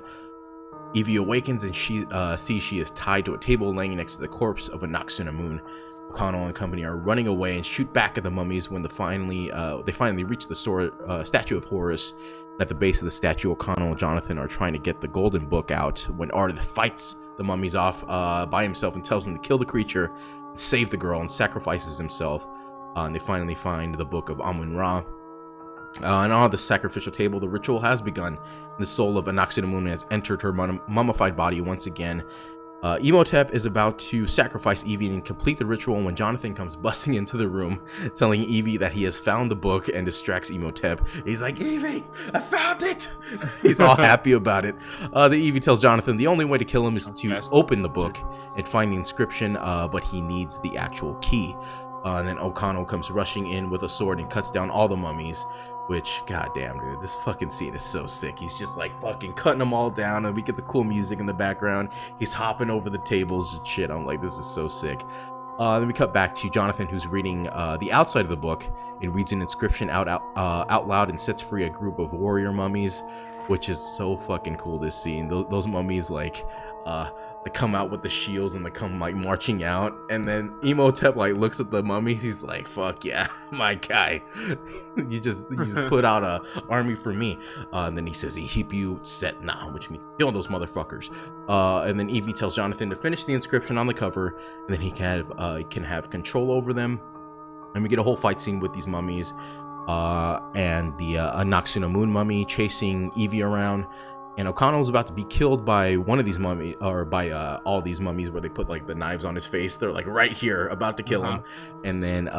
Evie awakens and she sees she is tied to a table laying next to the corpse of a Noxunamun. O'Connell and company are running away and shoot back at the mummies when they finally reach the statue of Horus. And at the base of the statue, O'Connell and Jonathan are trying to get the golden book out when Ardith fights the mummies off by himself and tells them to kill the creature, save the girl, and sacrifices himself. And they finally find the book of Amun-Ra. And on the sacrificial table, the ritual has begun. The soul of Anaxinamun has entered her mummified body once again. Imhotep is about to sacrifice Evie and complete the ritual when Jonathan comes busting into the room, telling Evie that he has found the book and distracts Imhotep. He's like, Evie, I found it! He's all happy about it. The Evie tells Jonathan the only way to kill him is to open the book and find the inscription, but he needs the actual key. And then O'Connell comes rushing in with a sword and cuts down all the mummies. Which, goddamn, dude, this fucking scene is so sick. He's just like fucking cutting them all down, and we get the cool music in the background. He's hopping over the tables and shit. I'm like, this is so sick. Then we cut back to Jonathan, who's reading the outside of the book. It reads an inscription out loud and sets free a group of warrior mummies, which is so fucking cool. This scene, those mummies they come out with the shields and they come like marching out, and then Imhotep like looks at the mummies. He's like, fuck yeah, my guy. you just put out a army for me. And then he says Ihipu Setna, which means kill those motherfuckers. And then Evie tells Jonathan to finish the inscription on the cover, and then he can have control over them. And we get a whole fight scene with these mummies and the Anaxunamun mummy chasing Evie around. And O'Connell's about to be killed by one of these mummies, or by all these mummies where they put like the knives on his face. They're like right here, about to kill him. And then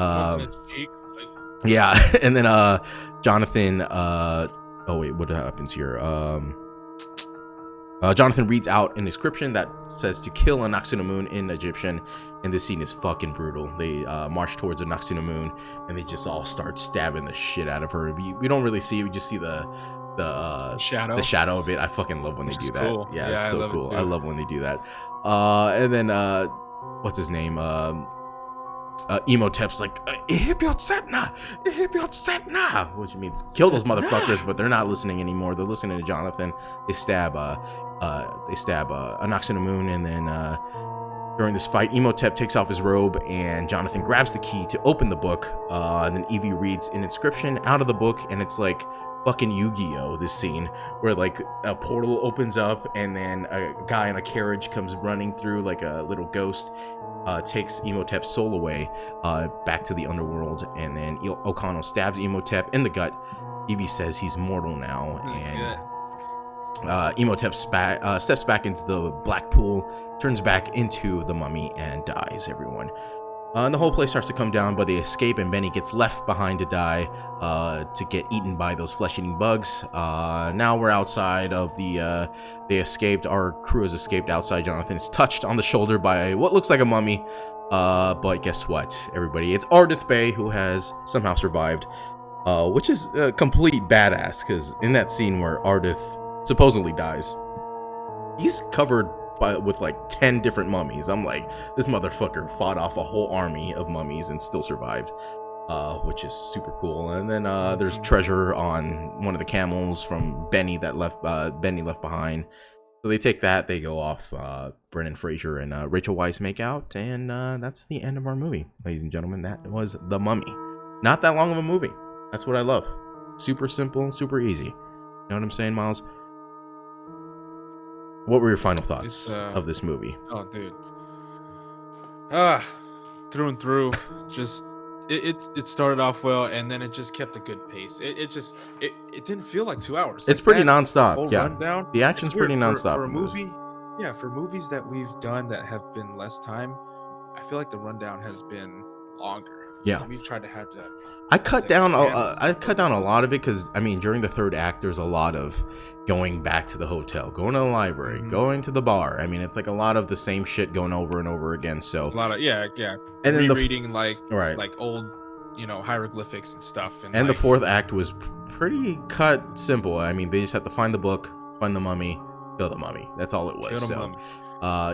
yeah, and then Jonathan oh wait, what happens here? Jonathan reads out an inscription that says to kill Anaxunamun in Egyptian, and this scene is fucking brutal. They march towards Anaxunamun and they just all start stabbing the shit out of her. We don't really see it, we just see the shadow of it. I fucking love when they do that. Cool. Yeah, it's so cool. I love when they do that. And then what's his name? Imhotep's like Ihipu Setna, which means kill those motherfuckers, but they're not listening anymore. They're listening to Jonathan. They stab Anaxunamun, and then during this fight, Imhotep takes off his robe and Jonathan grabs the key to open the book. And then Evie reads an inscription out of the book, and it's like fucking Yu-Gi-Oh! This scene where like a portal opens up and then a guy in a carriage comes running through like a little ghost, takes Imhotep's soul away back to the underworld, and then O'Connell stabs Imhotep in the gut. Evie says he's mortal now, and Imhotep steps back into the black pool, turns back into the mummy, and dies, everyone. And the whole place starts to come down, but they escape, and Benny gets left behind to die, to get eaten by those flesh-eating bugs. Now we're outside of they escaped. Our crew has escaped outside. Jonathan is touched on the shoulder by what looks like a mummy. But guess what, everybody? It's Ardith Bey, who has somehow survived, which is a complete badass, because in that scene where Ardith supposedly dies, he's covered with like 10 different mummies. I'm like, this motherfucker fought off a whole army of mummies and still survived, which is super cool. And then there's treasure on one of the camels from Benny that Benny left behind. So they take that, they go off. Brendan Fraser and Rachel Weisz make out, and that's the end of our movie, ladies and gentlemen. That was The Mummy. Not that long of a movie. That's what I love. Super simple, super easy. You know what I'm saying, Miles? What were your final thoughts of this movie? Oh, dude. Through and through, just it started off well, and then it just kept a good pace. It didn't feel like 2 hours. It's Like pretty that nonstop. whole Yeah, rundown. the action's It's weird pretty nonstop for a in this. movie. Yeah, for movies that we've done that have been less time, I feel like the rundown has been longer. Yeah. We've tried to have to. I cut down expand a lot of it because I mean during the third act there's a lot of going back to the hotel, going to the library, going to the bar. I mean it's like a lot of the same shit going over and over again. So A lot of yeah. and then Rereading like right. old, hieroglyphics and stuff. And the like, fourth act was pretty cut simple. I mean they just have to find the book, find the mummy, kill the mummy. That's all it was. kill the So mummy.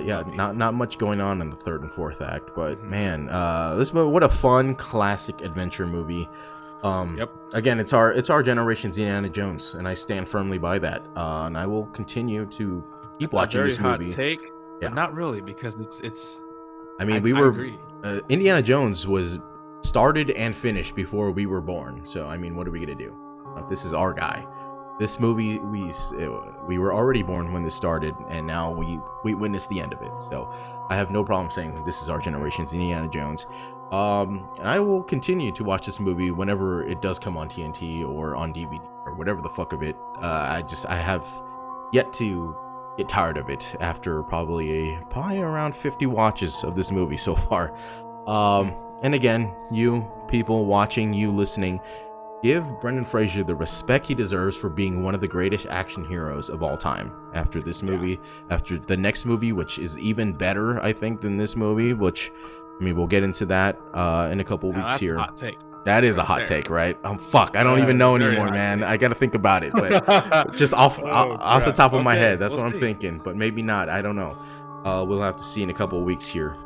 yeah, Mummy. not much going on in the third and fourth act, but man, what a fun classic adventure movie. Yep. Again, it's our generation's Indiana Jones, and I stand firmly by that. And I will continue to keep watching Very this movie. hot take, Yeah. but not really because it's. I mean, I agree. Indiana Jones was started and finished before we were born. So I mean, what are we gonna do? This is our guy. This movie, we were already born when this started, and now we witnessed the end of it. So I have no problem saying this is our generation's Indiana Jones. I will continue to watch this movie whenever it does come on TNT or on DVD or whatever the fuck of it. I have yet to get tired of it after probably around 50 watches of this movie so far. And again, you people watching, you listening, give Brendan Fraser the respect he deserves for being one of the greatest action heroes of all time. After this movie, after the next movie, which is even better, I think, than this movie, which, I mean, we'll get into that in a couple weeks That's here. a hot take. That is a hot take, right? Fuck, I don't even know anymore, man. I gotta think about it, but just off the top of my head, that's what I'm thinking. But maybe not. I don't know. We'll have to see in a couple weeks here.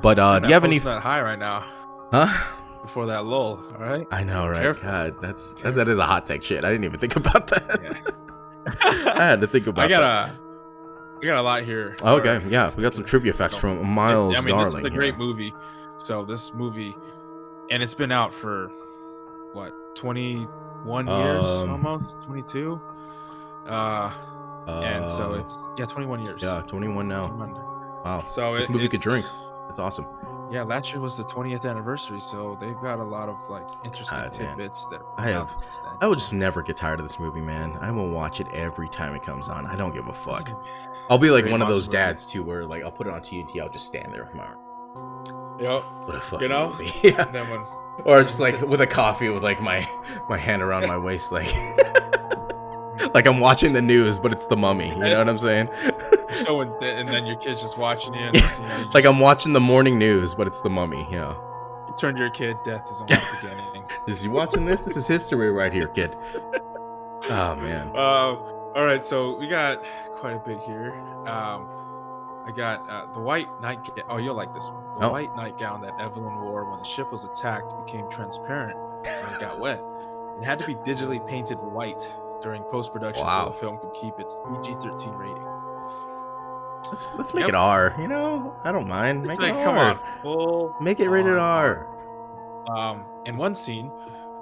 But do you have any? That high right now? Huh? Before that lull, all right. I know, right? Careful. God, that is a hot take shit. I didn't even think about that. Yeah. I had to think about. I got a lot here. Okay, Right. yeah, we got some trivia facts from Miles I mean, Darling. this is a great movie. So this movie, and it's been out for what, 21 years, almost 22. And so it's 21 years. Yeah, 21 now. 21. Wow. So this movie could drink. That's awesome. Yeah, last year was the 20th anniversary, so they've got a lot of like interesting tidbits that I will just never get tired of this movie, man. I will watch it every time it comes on. I don't give a fuck. I'll be like one of those dads too, where like I'll put it on TNT, I'll just stand there with my arm. Yep. What a fucking movie. Yeah. And then or just like with a coffee with like my hand around my waist, like like I'm watching the news, but it's the Mummy. You know what I'm saying? So and then your kid's just watching you. And like I'm watching the morning news, but it's the Mummy. Yeah. You turned your kid. Death is only the beginning. Is you watching this? This is history right here, kid. Oh man. All right, so we got quite a bit here. I got the white nightgown. Oh, you'll like this one. The white nightgown that Evelyn wore when the ship was attacked became transparent when it got wet. It had to be digitally painted white during post-production so the film could keep its PG-13 rating. Let's make it R. You know, I don't mind. Make it R. Come on, full make it rated R. In one scene,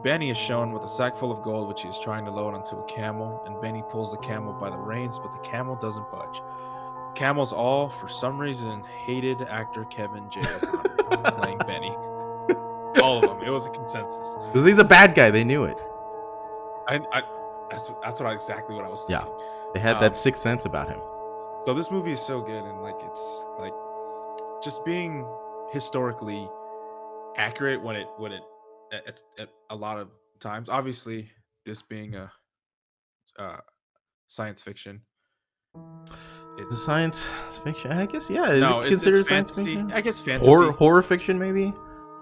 Benny is shown with a sack full of gold, which he is trying to load onto a camel, and Benny pulls the camel by the reins, but the camel doesn't budge. The camels all, for some reason, hated actor Kevin J. O'Connor playing Benny. All of them. It was a consensus. Because he's a bad guy. They knew it. That's exactly what I was thinking. Yeah, they had that sixth sense about him. So this movie is so good, and like it's like just being historically accurate when it at a lot of times. Obviously, this being a science fiction. It's science fiction, I guess. Yeah, is it considered science fiction? I guess fantasy. Horror fiction, maybe.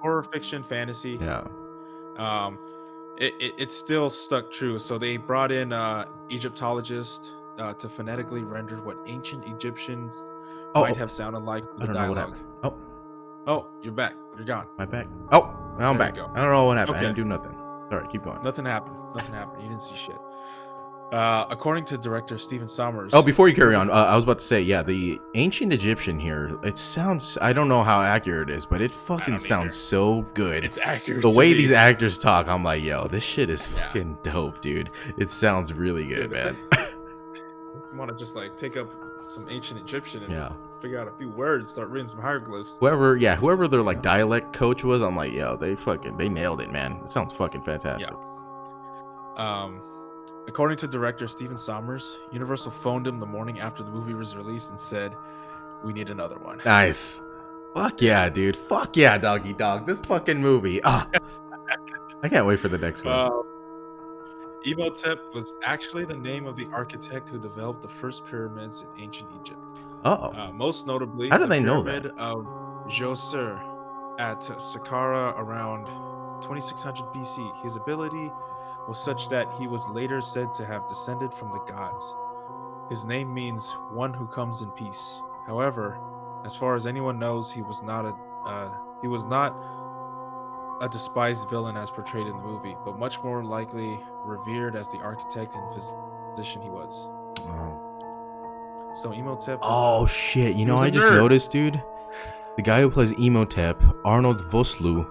Horror fiction, fantasy. Yeah. It still stuck true. So they brought in Egyptologists to phonetically render what ancient Egyptians might have sounded like with the dialogue. Oh, you're back. You're gone. My back. Oh, now I'm back. Go. I don't know what happened. Okay. I didn't do nothing. Sorry, keep going. Nothing happened. You didn't see shit. According to director Stephen Sommers. Oh, before you carry on, I was about to say, yeah, the ancient Egyptian here, it sounds, I don't know how accurate it is, but it fucking sounds so good. It's accurate. The way these actors talk, I'm like, yo, this shit is fucking dope, dude. It sounds really good, man. You want to just like take up some ancient Egyptian and figure out a few words, start reading some hieroglyphs. Whoever their like dialect coach was, I'm like, yo, they nailed it, man. It sounds fucking fantastic. According to director Stephen Sommers, Universal phoned him the morning after the movie was released and said, "We need another one." Nice. Fuck yeah, dude. Fuck yeah, doggy dog. This fucking movie. I can't wait for the next one. Imhotep was actually the name of the architect who developed the first pyramids in ancient Egypt. Most notably, how do the they know pyramid that? of Djoser at Saqqara around 2600 BC. His ability was such that he was later said to have descended from the gods. His name means "one who comes in peace." However, as far as anyone knows, he was not a despised villain as portrayed in the movie, but much more likely revered as the architect and physician he was. So Imhotep was, shit. You know, was a I just nerd. noticed, dude. The guy who plays Imhotep, Arnold Vosloo,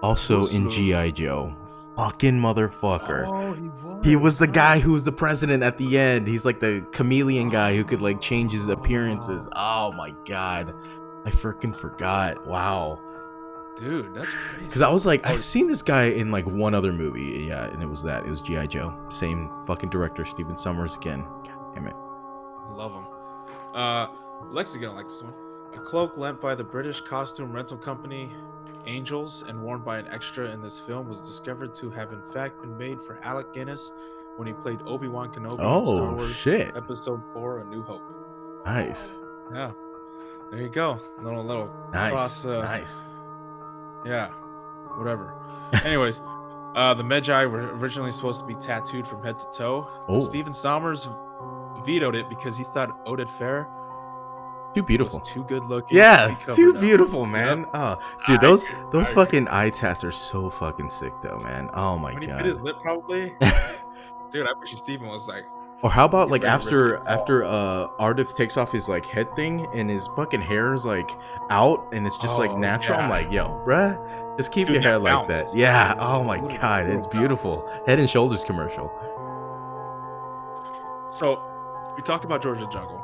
also in G.I. Joe. Fucking motherfucker. Oh, He was the guy who was the president at the end. He's like the chameleon guy who could like change his appearances. Oh my god. I freaking forgot. Wow. Dude, that's crazy. Because I was like, I've seen this guy in like one other movie. Yeah, and it was G.I. Joe. Same fucking director, Stephen Sommers again. God damn it. Love him. Lexi's gonna like this one. A cloak lent by the British costume rental company Angels and worn by an extra in this film was discovered to have in fact been made for Alec Guinness when he played Obi-Wan Kenobi in Star Wars shit. Episode 4, A New Hope. Nice. Yeah. There you go. Little Nice. cross. Nice. Yeah. Whatever. Anyways, the Magi were originally supposed to be tattooed from head to toe. But Stephen Sommers vetoed it because he thought Oded Fair too beautiful, was too good looking. Yeah, too beautiful, man. Yep. Oh, dude, those fucking eye tats are so fucking sick, though, man. Oh my god. When he bit his lip, probably. Dude, I bet you Steven was like. Or how about like after Ardith takes off his like head thing and his fucking hair is like out and it's just like natural. Yeah. I'm like, yo, bruh, just keep your hair like that. Yeah. Oh my god, it's beautiful. Head and Shoulders commercial. So we talked about George of the Jungle.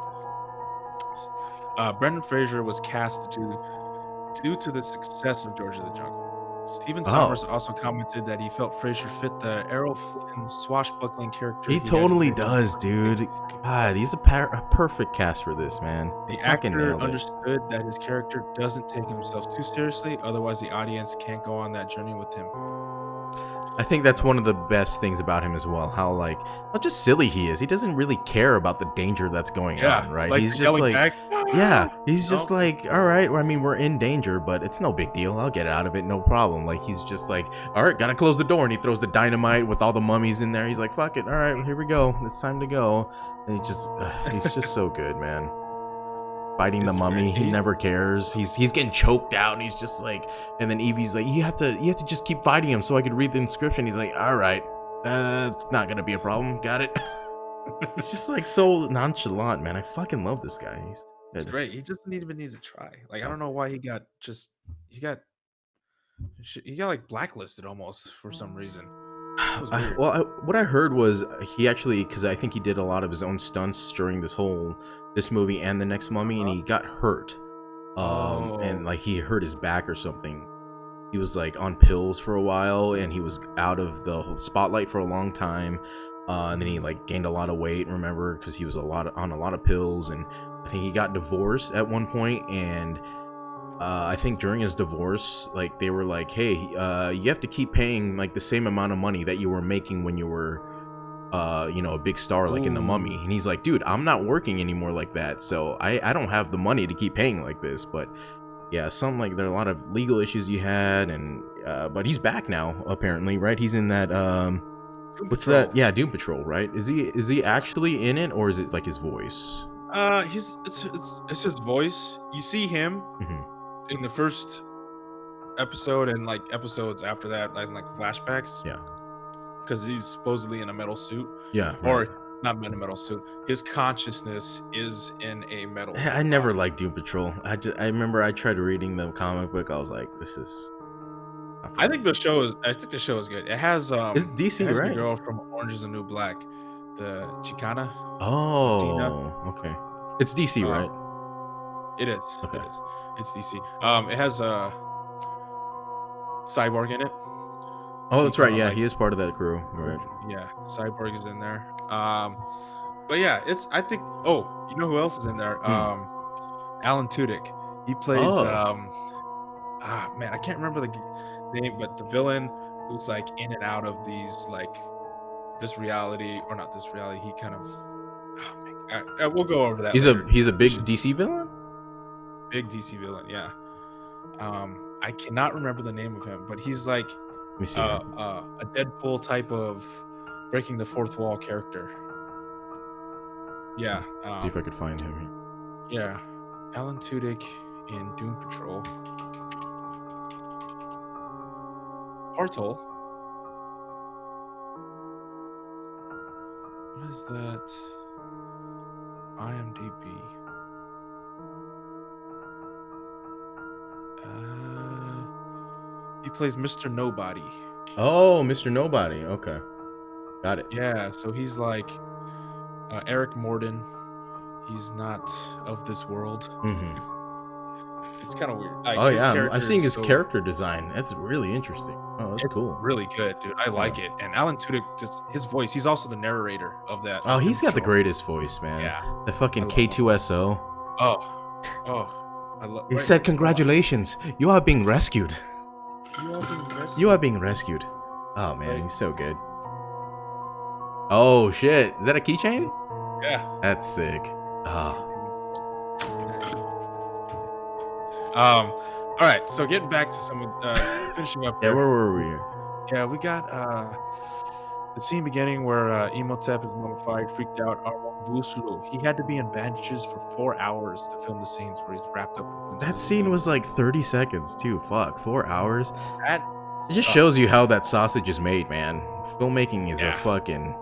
Brendan Fraser was cast due to the success of George of the Jungle. Stephen Sommers also commented that he felt Fraser fit the Errol Flynn swashbuckling character. He totally does, dude. God, he's a perfect cast for this, man. The actor understood that his character doesn't take himself too seriously, otherwise the audience can't go on that journey with him. I think that's one of the best things about him as well. How like how just silly he is. He doesn't really care about the danger that's going on, right? Like he's just like, back. He's just like, all right. Well, I mean, we're in danger, but it's no big deal. I'll get out of it, no problem. Like he's just like, all right, gotta close the door, and he throws the dynamite with all the mummies in there. He's like, fuck it, all right, here we go. It's time to go. And he's just so good, man. Fighting the mummy, he never cares. He's getting choked out, and he's just like, and then Evie's like, you have to just keep fighting him so I could read the inscription. He's like, all right, it's not gonna be a problem. Got it. It's just like so nonchalant, man. I fucking love this guy. He's great. He doesn't even need to try. Like I don't know why he got like blacklisted almost for some reason. What I heard was he actually, because I think he did a lot of his own stunts during this movie and the next Mummy, and he got hurt. And like he hurt his back or something. He was like on pills for a while, and he was out of the whole spotlight for a long time. And then he like gained a lot of weight, remember, because he was on a lot of pills, and I think he got divorced at one point, and I think during his divorce, like they were like, hey, you have to keep paying like the same amount of money that you were making when you were a big star like in the Mummy. And he's like, dude, I'm not working anymore like that, so I don't have the money to keep paying like this. But yeah, something like there are a lot of legal issues he had, and but he's back now apparently, right? He's in that what's that? Yeah, Doom Patrol, right? Is he actually in it, or is it like his voice? It's his voice. You see him in the first episode and like episodes after that, like flashbacks. Yeah, because he's supposedly in a metal suit. Yeah, or not in a metal suit. His consciousness is in a metal. I never liked Doom Patrol. I remember I tried reading the comic book. I was like, this is. I think the show is good. It has it's DC, right? The girl from Orange Is the New Black, the Chicana. Oh, Latina. Okay. It's DC, right? It is. Okay. It is. It's DC. It has Cyborg in it. Oh, that's right. kinda Yeah, like he is part of that crew. Right. yeah, Cyborg is in there. But yeah, it's I think oh, you know who else is in there? Alan Tudyk. He plays Oh, man, I can't remember the name, but the villain who's like in and out of these like this reality or not this reality. He kind of oh, man, we'll go over that he's later. a big DC villain. Big DC villain, yeah. I cannot remember the name of him, but he's like Let me see. Here. a Deadpool type of breaking the fourth wall character. Yeah. See if I could find him. Yeah. Alan Tudyk in Doom Patrol. Portal. What is that? IMDb. He plays Mr. Nobody. Oh, Mr. Nobody. Okay, got it. Yeah, so he's like Eric Morden. He's not of this world. It's kind of weird. Like, Oh yeah, I'm seeing his so, character design. That's really interesting. Oh, that's cool. Really good, dude. I like it. And Alan Tudyk, just his voice. He's also the narrator of that. Oh, he's got the greatest voice, man. Yeah. The fucking K2SO. Oh. I love. He said, "Congratulations, you are being rescued. You are being rescued. You are being rescued." Oh man, he's so good. Oh shit, is that a keychain? Yeah. That's sick. Ah. All right. So getting back to some finishing up. Yeah, here. where were we? Yeah, we got the scene beginning where Imhotep is mummified, freaked out. Arnold Vosloo. He had to be in bandages for 4 hours to film the scenes where he's wrapped up. And That scene was like 30 seconds too. Fuck, 4 hours. That It just sucks. shows you how that sausage is made, man. Filmmaking is a fucking.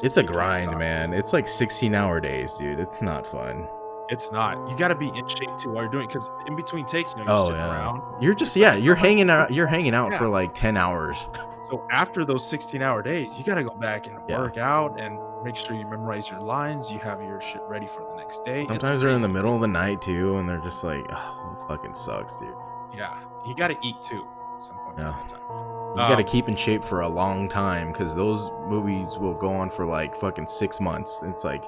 It's a grind, man. It's like 16-hour days, dude. It's not fun. It's not. You got to be in shape too while you're doing it, because in between takes, you know, you're sitting around. You're just It's like- you're hanging out. You're hanging out Yeah. for like 10 hours. So after those 16-hour days, you got to go back and work out and make sure you memorize your lines. You have your shit ready for the next day. Sometimes they're in the middle of the night too, and they're just like, oh, it fucking sucks, dude. Yeah, you got to eat too at some point. Yeah. In time. You gotta keep in shape for a long time, because those movies will go on for like fucking 6 months. It's like,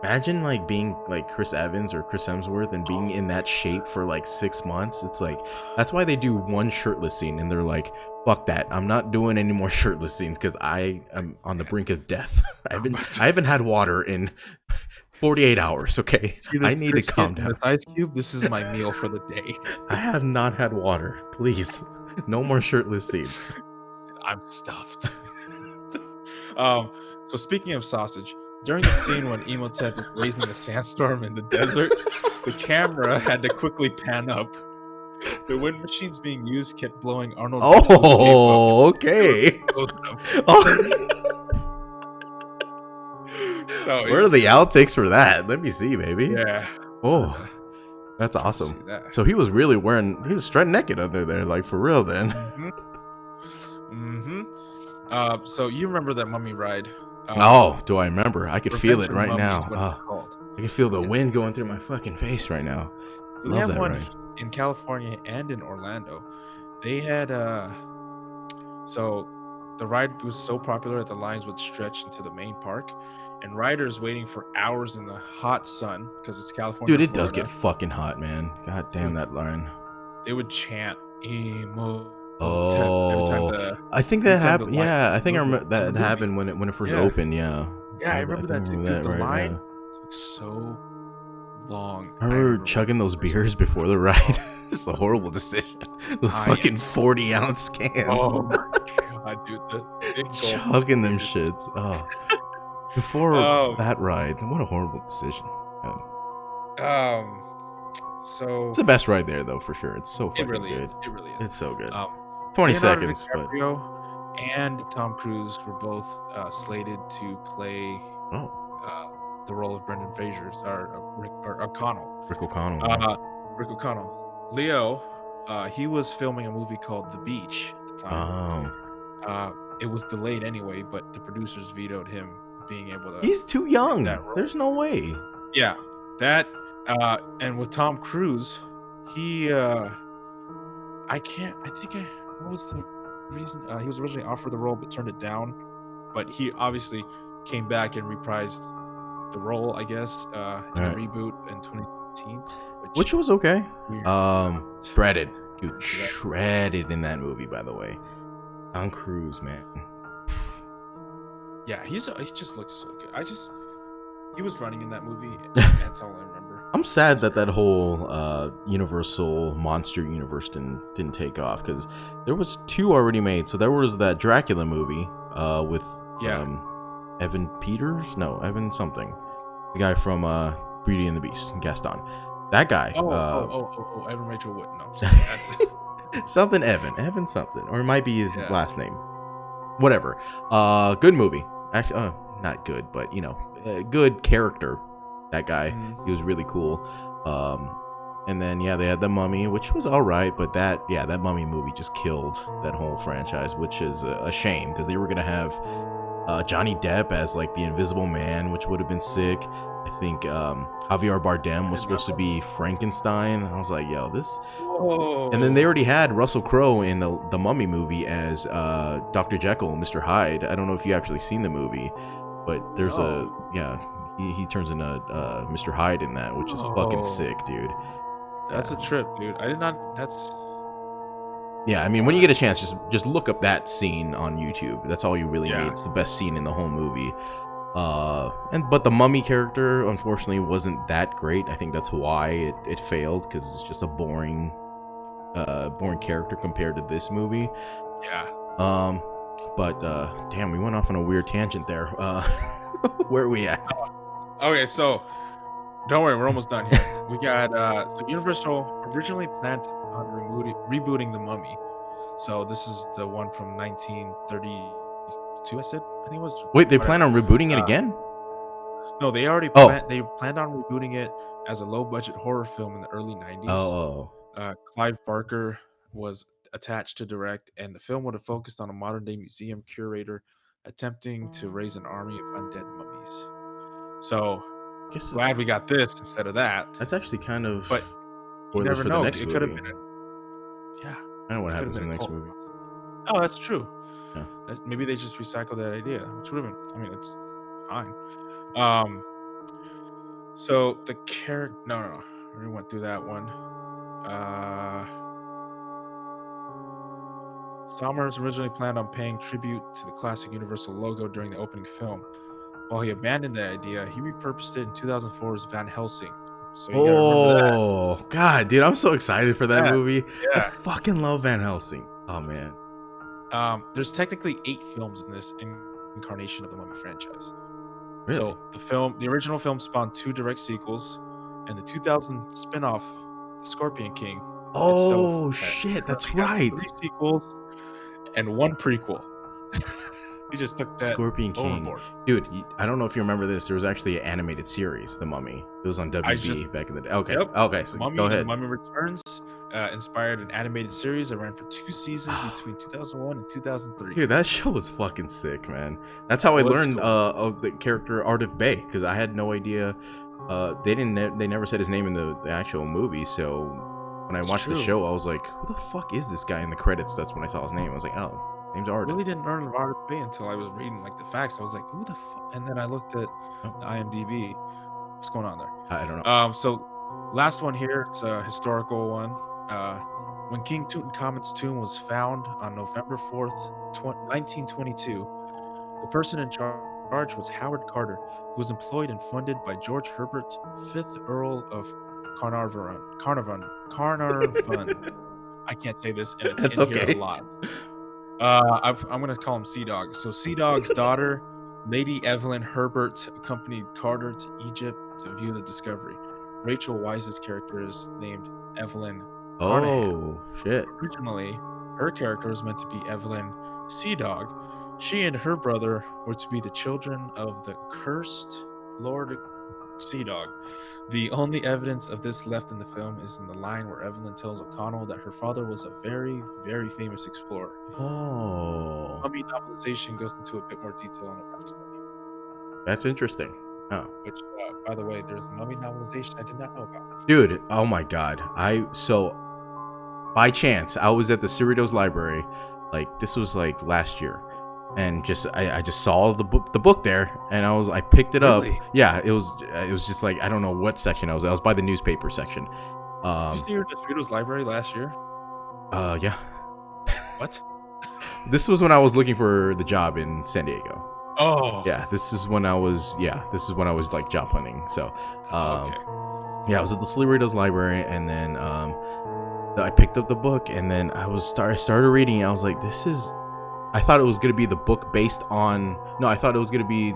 imagine like being like Chris Evans or Chris Hemsworth and being in that shape for like 6 months. It's like, that's why they do one shirtless scene and they're like, fuck that, I'm not doing any more shirtless scenes because I am on the brink of death. I haven't had water in 48 hours. Okay, I need to calm down. This ice cube. This is my meal for the day. I have not had water. Please, no more shirtless scenes. I'm stuffed. So speaking of sausage, during the scene when Imhotep is raising a sandstorm in the desert, the camera had to quickly pan up. The wind machines being used kept blowing Arnold. Oh, okay. Where are the outtakes for that? Let me see, baby. Yeah. Oh, that's awesome. So he was really he was strutting naked under there, like for real then. So you remember that mummy ride? Do I remember? I could feel it right now. I can feel the wind going through my fucking face right now. So we have one in California and in Orlando. They had so the ride was so popular that the lines would stretch into the main park, and riders waiting for hours in the hot sun because it's California. Dude, it does get fucking hot, man. God damn that line. They would chant emo. Oh, I think that happened. Yeah, I think I remember that happened when it first opened. Yeah. Yeah, I remember that too. That, the right, line took so long. I remember chugging those beers before the ride. It's a horrible decision. Those fucking 40-ounce cans. Oh my god, dude! The big chugging them shits. Oh. Before that ride, what a horrible decision. So it's the best ride there, though, for sure. It's so fucking good. It really is. It's so good. 20 Leonardo seconds, DiCaprio and Tom Cruise were both slated to play the role of Brendan Fraser's or O'Connell. Rick O'Connell. Rick O'Connell. Leo, he was filming a movie called The Beach at the time. It was delayed anyway, but the producers vetoed him being able to. He's too young. There's no way. Yeah, that And with Tom Cruise, he what was the reason? He was originally offered the role but turned it down. But he obviously came back and reprised the role, I guess, in a Right. reboot in 2017, Which was okay. weird. Shredded. Dude, shredded in that movie, by the way. Tom Cruise, man. Yeah, he just looks so good. He was running in that movie. That's all I remember. I'm sad that whole Universal monster universe didn't take off, because there was 2 already made. So there was that Dracula movie with Yeah. Evan Peters, no, Evan something, the guy from Beauty and the Beast, Gaston. That guy. Evan Rachel Wood. No, sorry, that's something Evan something, or it might be his Yeah. last name. Whatever. Good movie. Actually, not good, but good character. That guy, he was really cool. And then they had The Mummy, which was all right, but that Mummy movie just killed that whole franchise, which is a shame, because they were gonna have Johnny Depp as like the Invisible Man, which would have been sick. I think Javier Bardem was supposed to be Frankenstein. I was like, yo, this. Whoa. And then they already had Russell Crowe in the Mummy movie as Dr. Jekyll and Mr. Hyde. I don't know if you actually seen the movie, but there's he turns into Mr. Hyde in that, which is fucking sick, dude. That's a trip, dude. I did not. That's. Yeah, I mean, when you get a chance, just look up that scene on YouTube. That's all you really need. It's the best scene in the whole movie. But the Mummy character, unfortunately, wasn't that great. I think that's why it failed, because it's just a boring character compared to this movie. Yeah. But damn, we went off on a weird tangent there. Where are we at? Okay, so don't worry, we're almost done here. We got so Universal originally planned on rebooting the Mummy. So this is the one from 1932. I think it was. Wait, they plan on rebooting it again? No, they already they planned on rebooting it as a low-budget horror film in the early 90s. Oh. Clive Barker was attached to direct, and the film would have focused on a modern-day museum curator attempting to raise an army of undead mummies. So, glad we got this instead of that. That's actually kind of. But you never know. It could have been. I don't know what happens in the next movie. Oh, that's true. Yeah. Maybe they just recycled that idea, which would have been. I mean, it's fine. So the character. No. We already went through that one. Sommers originally planned on paying tribute to the classic Universal logo during the opening film. While he abandoned the idea, he repurposed it in 2004's Van Helsing. So you gotta remember that. God, dude, I'm so excited for that movie. Yeah. I fucking love Van Helsing. Oh man. There's technically 8 films in this incarnation of the Mummy franchise. Really? So the original film spawned 2 direct sequels, and the 2000 spin-off, The Scorpion King. Oh shit, that's right. 3 sequels and 1 prequel. He just took that Scorpion King. overboard. Dude, I don't know if you remember this. There was actually an animated series, The Mummy. It was on WB back in the day. Okay. Yep. Okay, so Mummy, go ahead. Mummy Returns inspired an animated series that ran for 2 seasons between 2001 and 2003. Dude, that show was fucking sick, man. That's how I learned of the character Ardith Bay, because I had no idea. They never said his name in the actual movie, so when I watched the show, I was like, who the fuck is this guy in the credits? That's when I saw his name. I was like, oh, name's Ardith. I really didn't learn of Ardith Bay until I was reading like the facts. I was like, who the fuck? And then I looked at the IMDb. What's going on there? I don't know. So last one here, it's a historical one. When King Tutankhamun's tomb was found on November 4th, 1922, the person in charge was Howard Carter, who was employed and funded by George Herbert, 5th Earl of Carnarvon. I can't say this, and it's in here a lot. I'm going to call him Sea Dog. So Sea Dog's daughter, Lady Evelyn Herbert, accompanied Carter to Egypt to view the discovery. Rachel Weisz's character is named Evelyn Carnahan. Oh, shit. Originally, her character was meant to be Evelyn Sea Dog. She and her brother were to be the children of the cursed Lord Sea Dog. The only evidence of this left in the film is in the line where Evelyn tells O'Connell that her father was a very, very famous explorer. Oh. Mummy novelization goes into a bit more detail on the backstory. That's interesting. Oh. which, by the way, there's a mummy novelization I did not know about. Dude, oh my god. So by chance, I was at the Cerritos library, like this was like last year, and I just saw the book there, and I picked it up. Really? Yeah, it was just like I don't know what section I was. I was by the newspaper section. Did you see your Doritos library last year? Yeah. What? This was when I was looking for the job in San Diego. Oh. Yeah, this is when I was like job hunting. So, Okay. yeah, I was at the Cerritos library, and then I picked up the book, and then I started reading it. I was like, this is. I thought it was gonna be the book based on. No, I thought it was gonna be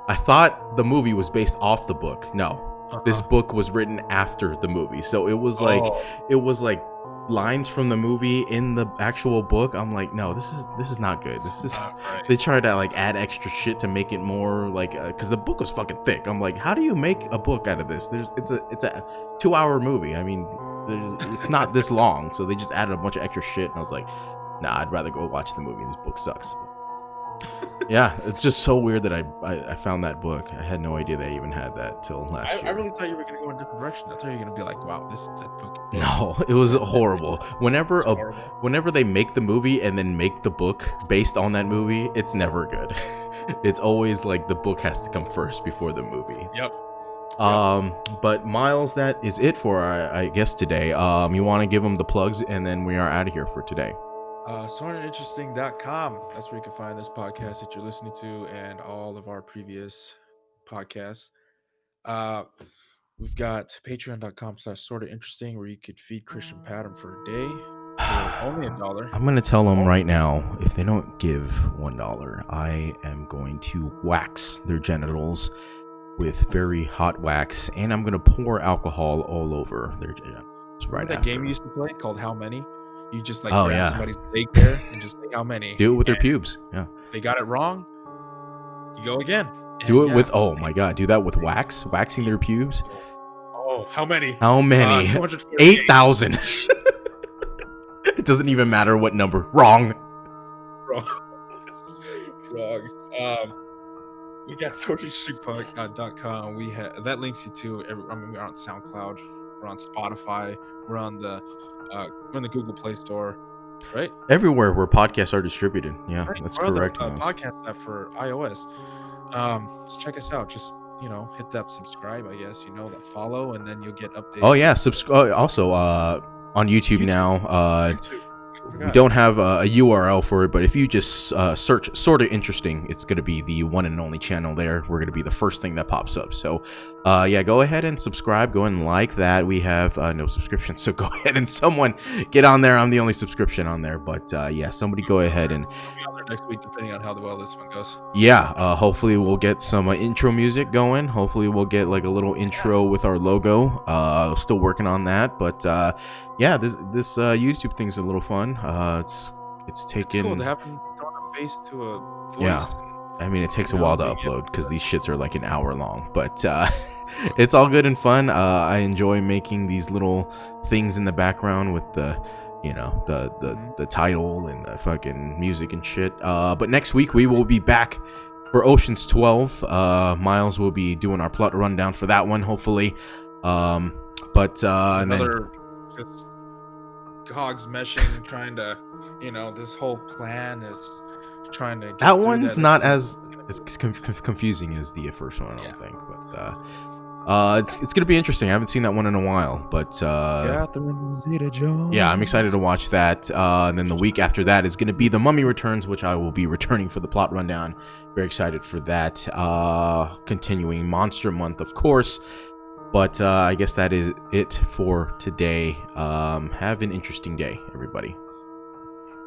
I thought the movie was based off the book. No, this book was written after the movie, so it was like lines from the movie in the actual book. I'm like, no, this is not good. This is right. They tried to like add extra shit to make it more like because the book was fucking thick. I'm like, how do you make a book out of this? It's a 2-hour movie. I mean, it's not this long, so they just added a bunch of extra shit, and I was like, nah, I'd rather go watch the movie. This book sucks. Yeah, it's just so weird that I found that book. I had no idea they even had that till last year. I really thought you were gonna go in a different direction. I thought you were gonna be like, wow, that fucking book. No, it was horrible. Whenever horrible. whenever they make the movie and then make the book based on that movie, it's never good. It's always like the book has to come first before the movie. Yep. But Miles, that is it for I guess today. You want to give them the plugs, and then we are out of here for today. SortaInteresting.com. That's where you can find this podcast that you're listening to and all of our previous podcasts. We've got patreon.com/sortainteresting, where you could feed Christian Patton for a day for only $1. I'm gonna tell them right now, if they don't give $1, I am going to wax their genitals with very hot wax, and I'm gonna pour alcohol all over their genitals. Right. Remember that game you used to play called How Many? You just like Oh, grab yeah. somebody's leg there and just say how many. Do it with their And pubes. Yeah. They got it wrong. You go again. Do And it with, oh my god, do that with waxing their pubes. Oh, how many? How many? 248. 8,000. It doesn't even matter what number. Wrong. Wrong. We got sortainteresting.com. We have that links you to we're on SoundCloud, we're on Spotify, we're on the Google Play Store, right? Everywhere where podcasts are distributed. Yeah, Right. that's We're on correct. the Miles. podcast app for iOS. So check us out. Just hit that subscribe, I guess. That follow, and then you'll get updates. Oh yeah, also on YouTube now. YouTube. We don't have a URL for it, but if you just search Sorta Interesting, it's going to be the one and only channel there. We're going to be the first thing that pops up. So, yeah, go ahead and subscribe. Go and like that. We have no subscriptions, so go ahead and someone get on there. I'm the only subscription on there, but yeah, somebody go ahead and... We'll be on there next week, depending on how well this one goes. Yeah, hopefully we'll get some intro music going. Hopefully we'll get like a little intro with our logo. Still working on that, but yeah, this YouTube thing's a little fun. It's taken. It's cool to have them throwing a face to a voice. Yeah, I mean it takes a while to upload because these shits are like an hour long, but it's all good and fun. I enjoy making these little things in the background with the the title and the fucking music and shit. But next week we will be back for Ocean's 12. Miles will be doing our plot rundown for that one, hopefully. But and another just cogs meshing, trying to, this whole plan is trying to get that through one's that. not as confusing as the first one, I don't think. But it's gonna be interesting. I haven't seen that one in a while, but Catherine Zeta-Jones. yeah, I'm excited to watch that. And then the week after that is gonna be The Mummy Returns, which I will be returning for the plot rundown. Very excited for that. Continuing Monster Month, of course. But I guess that is it for today. Have an interesting day, everybody.